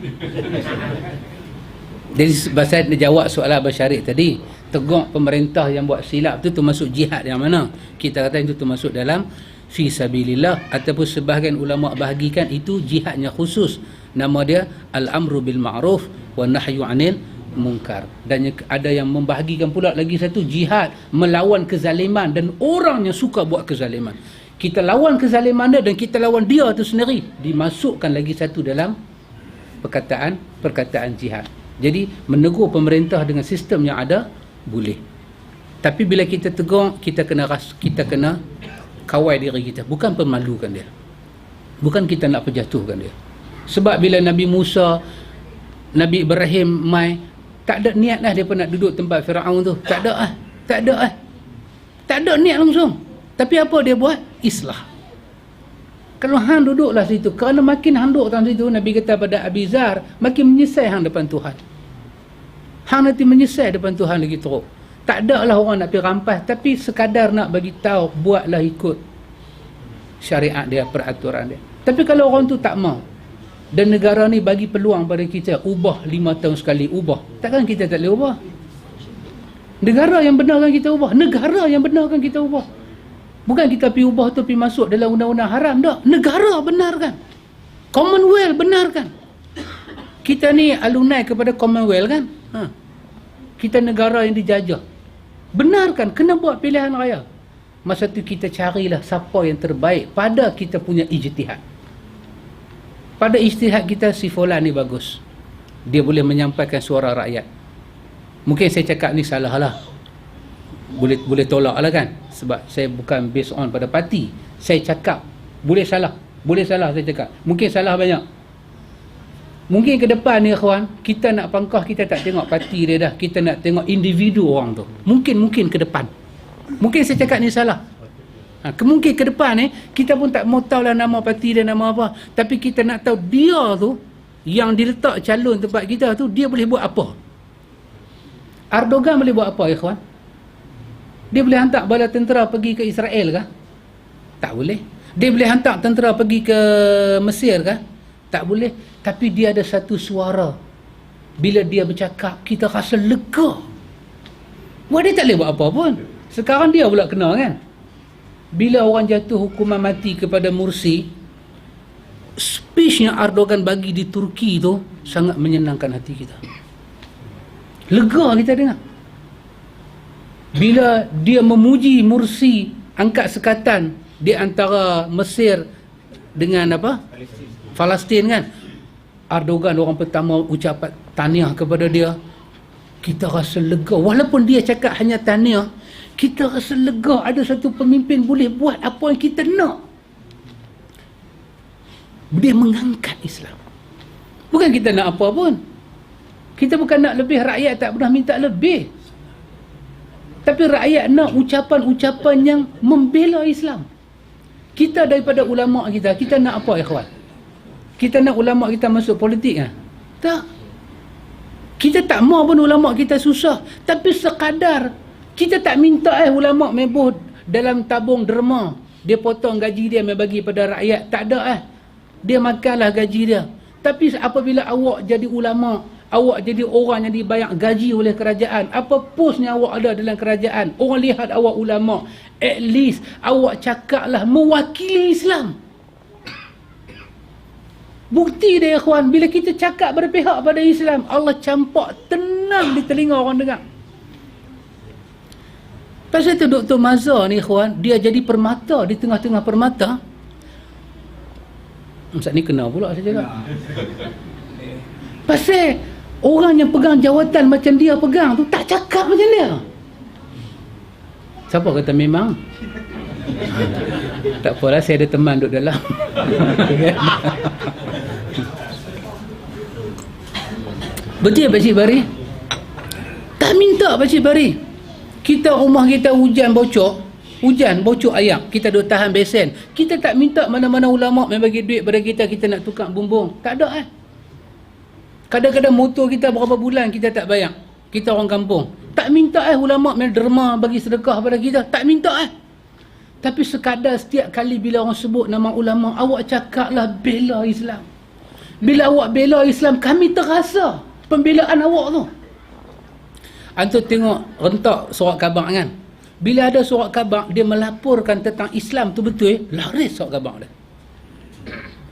Jadi saya nak jawab soalan Abang Syarif tadi, tegur pemerintah yang buat silap tu termasuk jihad yang mana? Kita kata itu termasuk dalam fi sabilillah, ataupun sebahagian ulama bahagikan itu jihadnya khusus, nama dia al-amru bil ma'ruf wa nahyu 'anil munkar. Dan ada yang membahagikan pula lagi satu, jihad melawan kezaliman dan orang yang suka buat kezaliman. Kita lawan kezaliman dia dan kita lawan dia tu sendiri, dimasukkan lagi satu dalam perkataan jihad. Jadi menegur pemerintah dengan sistem yang ada boleh, tapi bila kita tegur, kita kena kawal diri kita, bukan pemalukan dia, bukan kita nak perjatuhkan dia. Sebab bila Nabi Musa, Nabi Ibrahim mai, tak ada niat lah dia pun nak duduk tempat Firaun tu, tak ada niat langsung. Tapi apa dia buat? Islah. Kalau hang duduklah situ, kerana makin hang duduk dalam situ, Nabi kata pada Abi Zar, makin menyesal hang depan Tuhan. Hang nanti menyesal depan Tuhan lagi teruk. Tak ada lah orang nak pergi rampas, tapi sekadar nak bagi tahu, buatlah ikut syariat dia, peraturan dia. Tapi kalau orang tu tak mau, dan negara ni bagi peluang pada kita, ubah 5 tahun sekali, ubah, takkan kita tak boleh ubah? Negara yang benarkan kita ubah, negara yang benarkan kita ubah. Bukan kita pergi ubah tu pergi masuk dalam undang-undang haram, tak. Negara benarkan, Commonwealth benarkan. Kita ni alumni kepada Commonwealth kan, kita negara yang dijajah, benarkan, kena buat pilihan raya. Masa tu kita carilah siapa yang terbaik pada kita punya ijtihad. Pada ijtihad kita, si fulan ni bagus, dia boleh menyampaikan suara rakyat. Mungkin saya cakap ni salah lah, boleh tolak lah kan, sebab saya bukan based on pada parti. Saya cakap boleh salah saya cakap, mungkin salah banyak. Mungkin ke depan ni kawan, kita nak pangkah, kita tak tengok parti dia dah, kita nak tengok individu orang tu. Mungkin ke depan, mungkin saya cakap ni salah. Kemungkinan ke depan ni kita pun tak mau tahu lah nama parti dia, nama apa, tapi kita nak tahu dia tu yang diletak calon tempat kita tu, dia boleh buat apa. Erdogan boleh buat apa ya kawan? Dia boleh hantar bala tentera pergi ke Israel kah? Tak boleh. Dia boleh hantar tentera pergi ke Mesir kah? Tak boleh. Tapi dia ada satu suara, bila dia bercakap, kita rasa lega. Buat dia tak boleh buat apa pun. Sekarang dia pula kena kan. Bila orang jatuh hukuman mati kepada Mursi, speech yang Erdogan bagi di Turki tu sangat menyenangkan hati kita. Lega kita dengar. Bila dia memuji Mursi, angkat sekatan di antara Mesir dengan apa? Palestin kan. Erdogan orang pertama ucapan tahniah kepada dia. Kita rasa lega. Walaupun dia cakap hanya tahniah, kita rasa lega. Ada satu pemimpin boleh buat apa yang kita nak. Dia mengangkat Islam. Bukan kita nak apa pun. Kita bukan nak lebih, rakyat tak pernah minta lebih. Tapi rakyat nak ucapan-ucapan yang membela Islam. Kita daripada ulama' kita nak apa ikhwan? Kita nak ulama' kita masuk politik kan? Tak. Kita tak mau pun ulama' kita susah. Tapi sekadar kita tak minta ulama' mebuh dalam tabung derma, dia potong gaji dia bagi pada rakyat. Tak ada dia makanlah gaji dia. Tapi apabila awak jadi ulama', awak jadi orang yang dibayar gaji oleh kerajaan, apa posnya awak ada dalam kerajaan, orang lihat awak ulama', at least awak cakaplah mewakili Islam. Bukti dia ikhwan, bila kita cakap berpihak pada Islam, Allah campak tenang di telinga orang dengar. Pasal tu Dr. Mazhar ni ikhwan, dia jadi permata di tengah-tengah permata. Ustaz ni kenal pula saya cakap. Pasal orang yang pegang jawatan macam dia pegang tu tak cakap macam dia. Siapa kata memang? Tak apalah, saya ada teman duduk dalam. Betul Pak Cik Bari? Tak minta Pak Cik Bari. Kita rumah kita hujan bocor air, kita duk tahan besen. Kita tak minta mana-mana ulama' yang bagi duit pada kita, kita nak tukar bumbung. Tak ada Kadang-kadang motor kita berapa bulan kita tak bayar. Kita orang kampung. Tak minta ulama' yang derma bagi sedekah pada kita. Tak minta Tapi sekadar setiap kali bila orang sebut nama ulama', awak cakaplah bela Islam. Bila awak bela Islam, kami terasa pembelaan awak tu. Antum tengok rentak surat khabar kan. Bila ada surat khabar, dia melaporkan tentang Islam tu betul, laris surat khabar dia.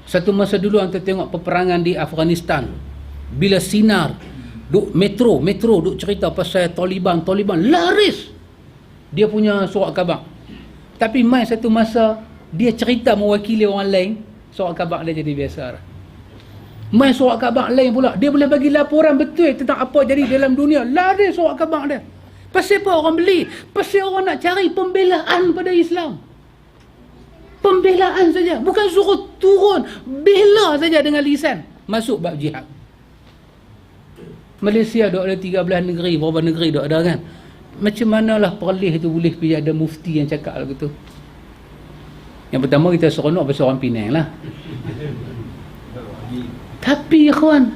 Satu masa dulu antum tengok peperangan di Afghanistan. Bila sinar, duk metro duk cerita pasal Taliban, laris dia punya surat khabar. Tapi mai satu masa dia cerita mewakili orang lain, surat khabar dia jadi biasa dah. Mai surat khabar lain pula, dia boleh bagi laporan betul tentang apa jadi dalam dunia, lari surat khabar dia. Pasal apa orang beli? Pasal orang nak cari pembelaan pada Islam. Pembelaan saja, bukan suruh turun, bela saja dengan lisan. Masuk bab jihad. Malaysia dok ada 13 negeri, berapa negeri dok ada kan? Macam manalah Perlis tu boleh pergi ada mufti yang cakap lagu tu. Yang pertama kita seronok pasal orang Penang lah. Tapi ikhwan,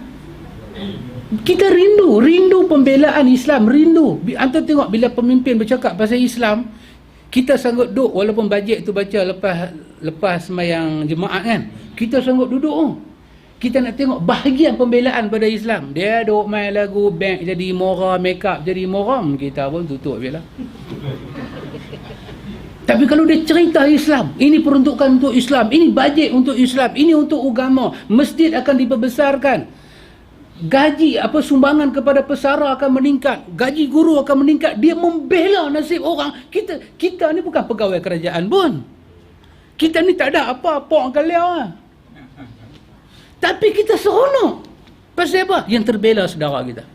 kita rindu pembelaan Islam, rindu. Antum tengok bila pemimpin bercakap pasal Islam, kita sanggup duduk walaupun bajet tu baca lepas sembahyang jemaat kan. Kita sanggup duduk. Kita nak tengok bahagian pembelaan pada Islam. Dia duk main lagu bank jadi murah, make up jadi murah, kita pun tutup je lah. Tapi kalau dia cerita Islam, ini peruntukan untuk Islam, ini bajet untuk Islam, ini untuk agama, masjid akan diperbesarkan, gaji sumbangan kepada pesara akan meningkat, gaji guru akan meningkat, dia membela nasib orang. Kita ni bukan pegawai kerajaan pun. Kita ni tak ada apa-apa orang kalian lah. Tapi kita seronok. Pasal apa? Yang terbela saudara kita.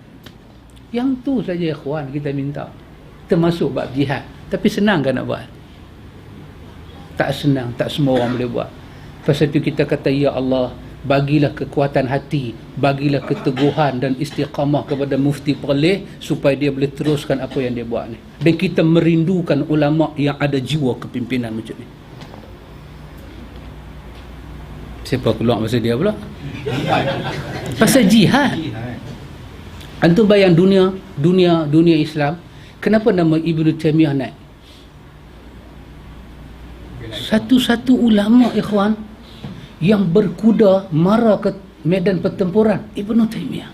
Yang tu saja ikhwan kita minta. Termasuk bab jihad. Tapi senang kan nak buat? Tak senang, tak semua orang boleh buat. Pasal itu kita kata, ya Allah, bagilah kekuatan hati, bagilah keteguhan dan istiqamah kepada Mufti Perlis supaya dia boleh teruskan apa yang dia buat ni. Dan kita merindukan ulama yang ada jiwa kepimpinan macam ni. Siapa keluar masa dia pula? Pasal jihad. Antum bayang dunia Islam, kenapa nama Ibnu Taimiyah naik? Satu-satu ulama ikhwan yang berkuda mara ke medan pertempuran, Ibnu Taimiyah.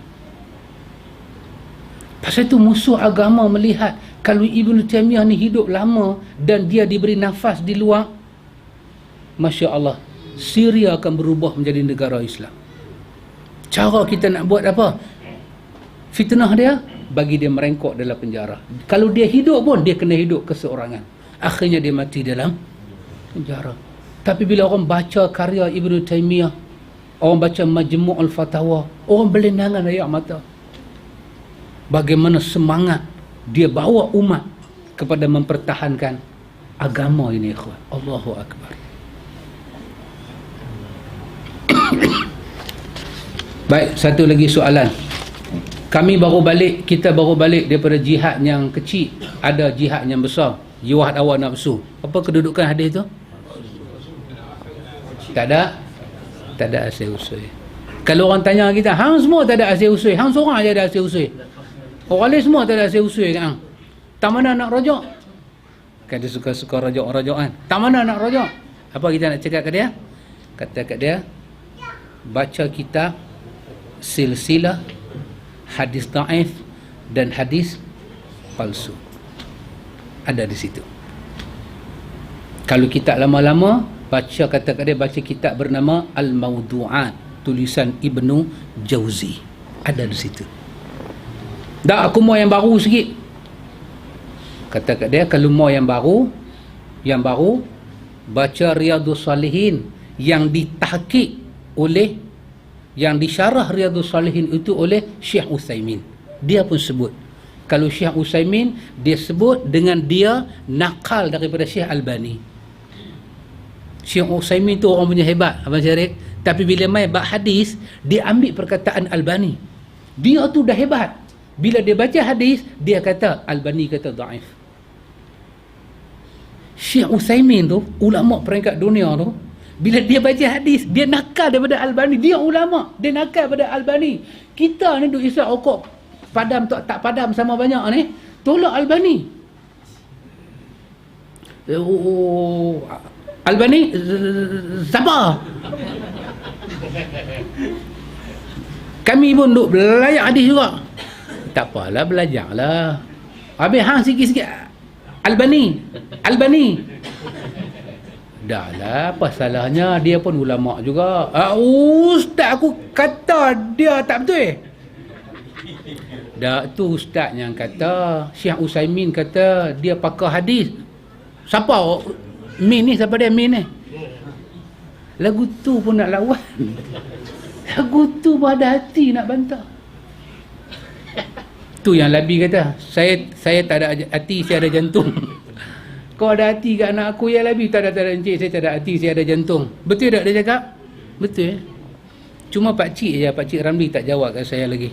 Pasal itu musuh agama melihat kalau Ibnu Taimiyah ni hidup lama dan dia diberi nafas di luar, Masya Allah, Syria akan berubah menjadi negara Islam. Cara kita nak buat apa? Fitnah dia, bagi dia merengkok dalam penjara. Kalau dia hidup pun, dia kena hidup keseorangan. Akhirnya dia mati dalam penjara. Tapi bila orang baca karya Ibnu Taimiyah, orang baca Majmu' al-Fatawa, orang berlinangan air mata. Bagaimana semangat dia bawa umat kepada mempertahankan agama ini, ikhwan. Allahu Akbar. Baik, satu lagi soalan. Kita baru balik daripada jihad yang kecil, ada jihad yang besar, jihad awal nafsu. Apa kedudukan hadis tu? Tak ada asal usul. Kalau orang tanya kita, hang semua tak ada asal usul, hang seorang aja ada asal usul. Orang lain semua tak ada asal usul kan? Tak mana nak rojak? Kan dia suka rojak kan? Tak mana nak rojak? Apa kita nak cakap kat dia? Kata kat dia, baca kitab silsilah hadis dhaif dan hadis palsu. Ada di situ. Kalau kita lama-lama baca, kata kat dia, baca kitab bernama Al-Mawdu'at, tulisan Ibnu Jauzi. Ada di situ. Dah aku mau yang baru sikit. Kata kat dia, kalau mau yang baru, baca Riyadhus Salihin yang ditahqiq oleh, yang disyarah Riyadhus Salihin itu oleh Syekh Utsaimin. Dia pun sebut, kalau Syekh Utsaimin dia sebut dengan dia nakal daripada Syekh Albani. Syekh Utsaimin tu orang punya hebat, Abang Syarif. Tapi bila mai bab hadis, dia ambil perkataan Albani. Dia tu dah hebat. Bila dia baca hadis, dia kata Albani kata dhaif. Syekh Utsaimin tu, ulama peringkat dunia tu, bila dia baca hadis, dia nakal daripada Albani. Dia ulama, dia nakal daripada Albani. Kita ni duk isap rokok padam tak padam sama banyak ni, tolak Albani. Albani sabar. Kami pun duk belajar hadis juga. Tak apalah, belajarlah. Habis hang sikit-sikit Albani. Dah lah, apa salahnya, dia pun ulama juga. Ustaz aku kata dia tak betul. Dah tu ustaz yang kata, Syekh Utsaimin kata dia pakar hadis. Siapa Min ni? Siapa dia Min ni? Lagu tu pun nak lawan. Lagu tu pun ada hati nak bantah. Tu yang Labi kata, saya tak ada hati, saya ada jantung. Kau ada hati kat anak aku ya Labi? Tak ada encik, saya tak ada hati, saya ada jantung. Betul tak dia cakap? Betul. Cuma Pakcik je, Pakcik Ramli tak jawab kat saya lagi.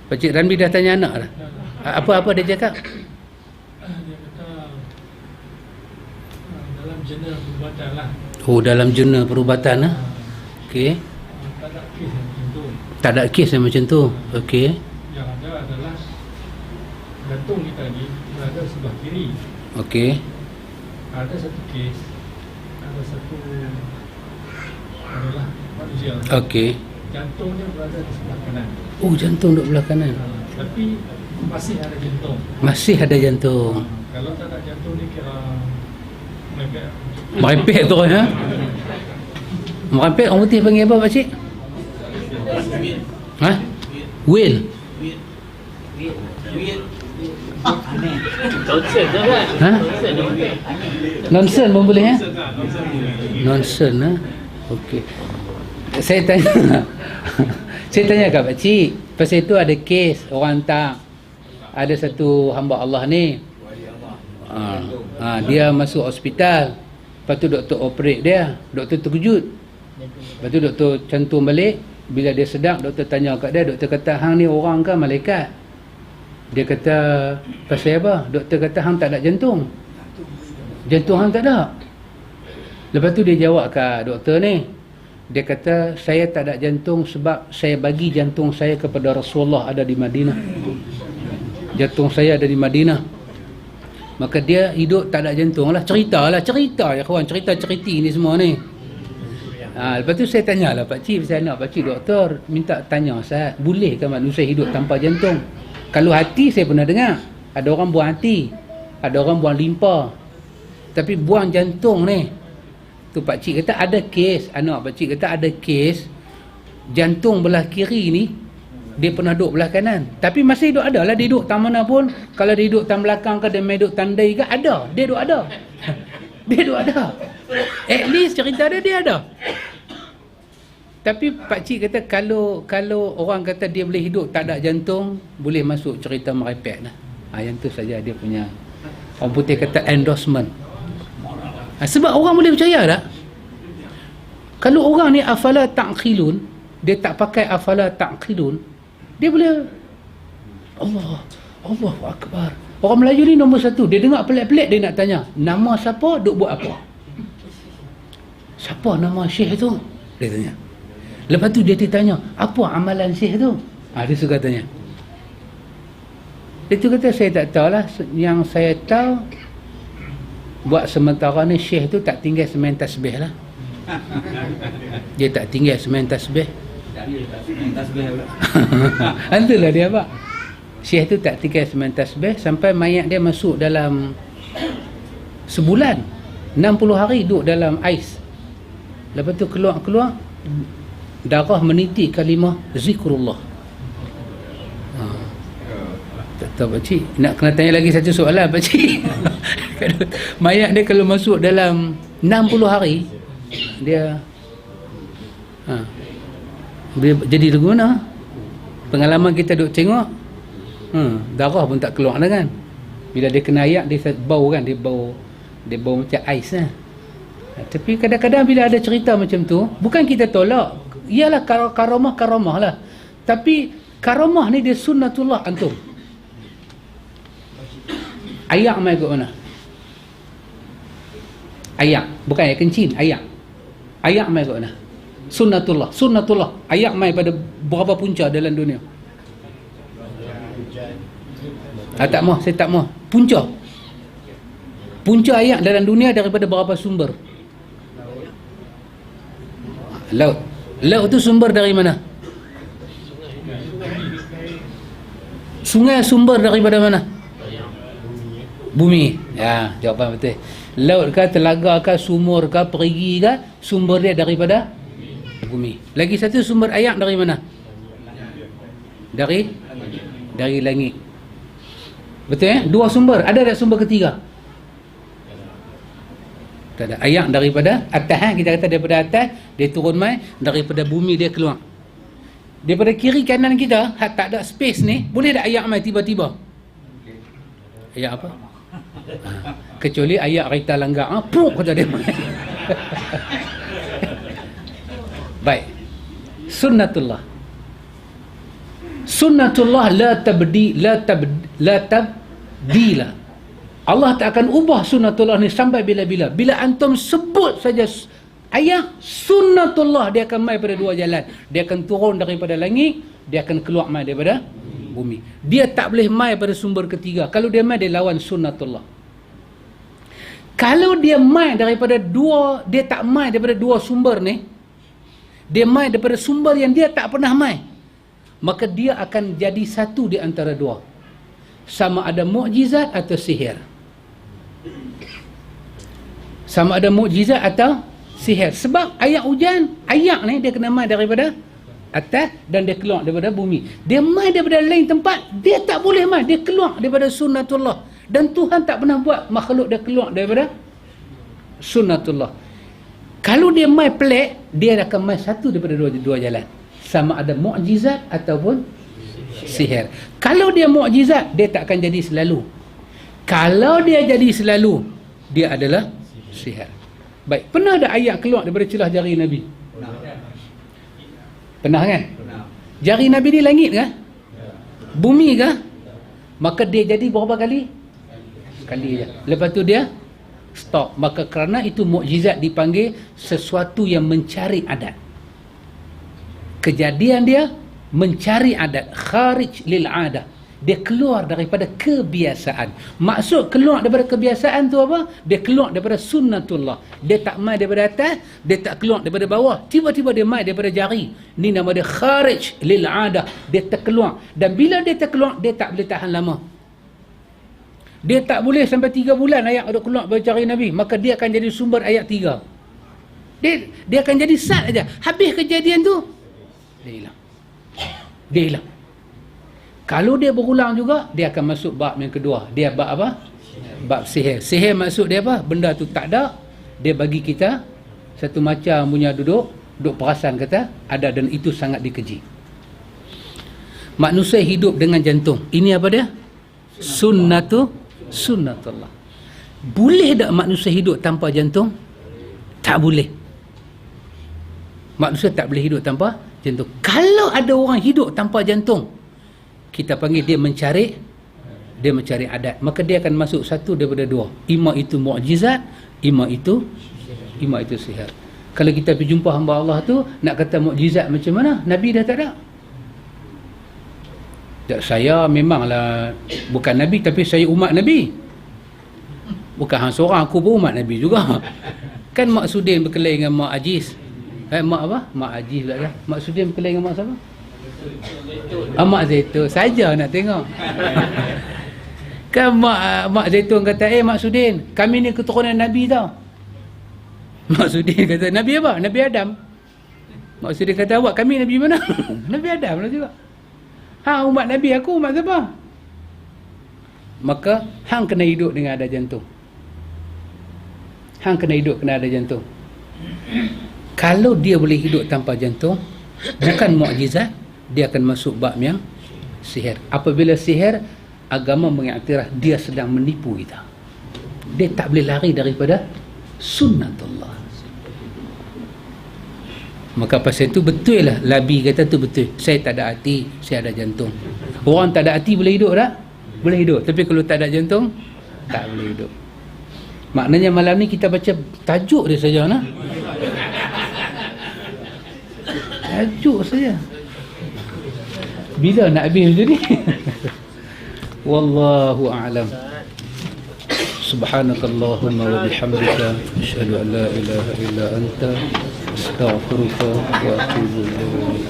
Pakcik Ramli dah tanya anak dah. Apa-apa dia cakap? Dia kata dalam jurnal perubatan lah. Oh, dalam jurnal perubatan lah. Okey. Tak ada kes yang macam tu. Tak ada kes yang macam tu. Okey. Yang ada adalah jantung kita ni berada sebelah kiri. Okey. Ada satu kes, ada satu adalah manusia. Okey. Jantungnya berada di sebelah kanan. Oh, jantung duduk belah kanan. Tapi masih ada jantung. Masih ada jantung. Kalau tak ada jantung ni kira merepek. Merepek tu ya. Merepek orang putih panggil apa Pakcik? Ha? Will. Ha? Nonsense pun boleh ya? Nonsense ha? Okey. Saya tanya kat Pakcik, pasal itu ada kes orang tak, ada satu hamba Allah ni, dia masuk hospital, lepas tu doktor operate dia, doktor terkejut, lepas tu doktor cantum balik. Bila dia sedap, doktor tanya kat dia, doktor kata hang ni orang ke malaikat? Dia kata pasal apa? Doktor kata hang tak ada jantung, jantung hang tak ada. Lepas tu dia jawab kat doktor ni, dia kata saya tak ada jantung sebab saya bagi jantung saya kepada Rasulullah ada di Madinah. Jantung saya ada di Madinah. Maka dia hidup tak ada jantung lah. Cerita ya kawan, cerita-ceriti ni semua ni. Lepas tu saya tanyalah Pakcik, saya nak Pakcik doktor minta tanya saya, boleh ke manusia hidup tanpa jantung? Kalau hati saya pernah dengar, ada orang buang hati, ada orang buang limpa, tapi buang jantung ni, tu Pakcik kata ada kes, anak Pakcik kata ada kes jantung belah kiri ni dia pernah duduk belah kanan, tapi masih duduk ada lah. Dia duduk tam mana pun, kalau dia duduk tam belakang ke, dia main duduk tandai ke, ada, dia duduk ada. Dia duduk ada, at least cerita dia ada. Tapi Pakcik kata kalau orang kata dia boleh hidup tak ada jantung, boleh masuk cerita merepek lah. Yang tu saja dia punya, orang putih kata endorsement. Sebab orang boleh percaya tak? Kalau orang ni afala ta'qilun, dia tak pakai afala ta'qilun, dia boleh Allahu Akbar. Orang Melayu ni nombor satu, dia dengar pelik-pelik, dia nak tanya nama siapa, duk buat apa, siapa nama syekh tu, dia tanya. Lepas tu dia ditanya apa amalan syekh tu, dia suka tanya. Dia tu kata saya tak tahu lah, yang saya tahu buat sementara ni syekh tu tak tinggal semen tasbih lah. Dia tak tinggal semen tasbih. Itulah dia pak. Syekh tu tak tinggal semen tasbih sampai mayat dia masuk dalam sebulan, 60 hari duduk dalam ais. Lepas tu keluar darah meniti kalimah zikrullah. Tak pakcik, nak kena tanya lagi satu soalan pakcik. Mayat dia kalau masuk dalam 60 hari dia dia jadi lagu mana? Pengalaman kita duk tengok darah pun tak keluar dah kan. Bila dia kena ayak dia bau kan, dia bau macam ais lah. Tapi kadang-kadang bila ada cerita macam tu, bukan kita tolak, ialah karamah lah. Tapi karamah ni dia sunnatullah antum. Ayak mai kat mana? Ayak, bukan ayak kencing, ayak. Ayak mai kat mana? Sunnatullah. Ayak mai pada berapa punca dalam dunia? Tak mahu, saya tak mahu. Punca ayak dalam dunia daripada berapa sumber? Laut. Laut tu sumber dari mana? Sungai sumber daripada mana? Bumi. Ya, jawapan betul. Laut kah, telaga kah, sumur kah, perigi kah, sumber dia daripada bumi. Lagi satu sumber ayak dari mana? Dari langit. Betul Dua sumber. Ada tak sumber ketiga? Tak ada. Ayak daripada atas, kita kata daripada atas dia turun mai, daripada bumi dia keluar. Daripada kiri kanan kita, tak ada space ni, boleh tak ayak mai tiba-tiba? Ayak apa? Kecuali ayak kereta langgar, puk kata dia. Baik. Sunnatullah la tabdila. Allah tak akan ubah sunnatullah ni sampai bila-bila. Bila antum sebut saja ayat sunnatullah, dia akan mai pada dua jalan. Dia akan turun daripada langit, dia akan keluar mai daripada bumi. Dia tak boleh mai pada sumber ketiga. Kalau dia mai, dia lawan sunnatullah. Kalau dia mai daripada dua, dia tak mai daripada dua sumber ni, dia mai daripada sumber yang dia tak pernah mai, maka dia akan jadi satu di antara dua. Sama ada mukjizat atau sihir. Sama ada mukjizat atau sihir. Sebab ayat hujan, ayat ni dia kena mai daripada atas dan dia keluar daripada bumi. Dia mai daripada lain tempat, dia tak boleh mai, dia keluar daripada sunnatullah. Dan Tuhan tak pernah buat makhluk dia keluar daripada sunnatullah. Kalau dia mai pelik, dia akan mai satu daripada dua jalan. Sama ada mukjizat ataupun sihir. Kalau dia mukjizat, dia tak akan jadi selalu. Kalau dia jadi selalu, dia adalah sihir. Baik, pernah ada ayat keluar daripada celah jari Nabi? Pernah kan? Jari Nabi ni langit kah? Bumi kah? Maka dia jadi berapa kali? Sekali je. Lepas tu dia stop. Maka kerana itu mukjizat dipanggil sesuatu yang mencari adat. Kejadian dia mencari adat, kharij lil adah. Dia keluar daripada kebiasaan. Maksud keluar daripada kebiasaan tu apa? Dia keluar daripada sunnatullah. Dia tak mai daripada atas, dia tak keluar daripada bawah. Tiba-tiba dia mai daripada jari. Ni nama dia kharij lil adah. Dia terkeluar. Dan bila dia terkeluar, dia tak boleh tahan lama. Dia tak boleh sampai 3 bulan ayat ada keluar dari jari Nabi. Maka dia akan jadi sumber ayat 3. Dia akan jadi sat aja. Habis kejadian tu, dia hilang. Kalau dia berulang juga, dia akan masuk bab yang kedua. Dia bab apa? Bab sihir. Sihir maksud dia apa? Benda tu tak ada, dia bagi kita satu macam punya duduk perasan kata ada, dan itu sangat dikeji. Manusia hidup dengan jantung. Ini apa dia? Sunnatullah. Boleh tak manusia hidup tanpa jantung? Tak boleh. Manusia tak boleh hidup tanpa jantung. Kalau ada orang hidup tanpa jantung, kita panggil dia mencari adat. Maka dia akan masuk satu daripada dua. Ima itu mukjizat, ima itu sihir. Kalau kita pergi jumpa hamba Allah tu, nak kata mukjizat macam mana? Nabi dah tak ada. Saya memanglah bukan Nabi, tapi saya umat Nabi. Bukan hang seorang, aku pun umat Nabi juga. Kan Mak Sudin berkelahi dengan Mak Aziz. Mak apa? Mak Aziz pula dah. Mak Sudin berkelahi dengan Mak siapa? Mak Zaitun. Saja nak tengok. Kan Mak Zaitun kata, Mak Sudin, kami ni keturunan Nabi tau. Mak Sudin kata, Nabi apa? Nabi Adam. Mak Sudin kata, awak kami Nabi mana? Nabi Adam lah juga. Umat Nabi, aku umat siapa? maka hang kena hidup dengan ada jantung. Hang kena hidup kena ada jantung. Kalau dia boleh hidup tanpa jantung, bukan mukjizat, dia akan masuk bab yang sihir. Apabila sihir, agama mengiktiraf dia sedang menipu kita. Dia tak boleh lari daripada sunnatullah. Maka pasal itu betul lah, Labi kata tu betul. Saya tak ada hati, saya ada jantung. Orang tak ada hati boleh hidup tak? Boleh hidup. Tapi kalau tak ada jantung, tak boleh hidup. Maknanya malam ni kita baca tajuk dia saja nah. Tajuk saja. Bila nak habis macam ni? Wallahu a'lam. Subhanakallahumma wa bihamdika asyhadu an la ilaha illa anta astaghfiruka wa atubu ilaik.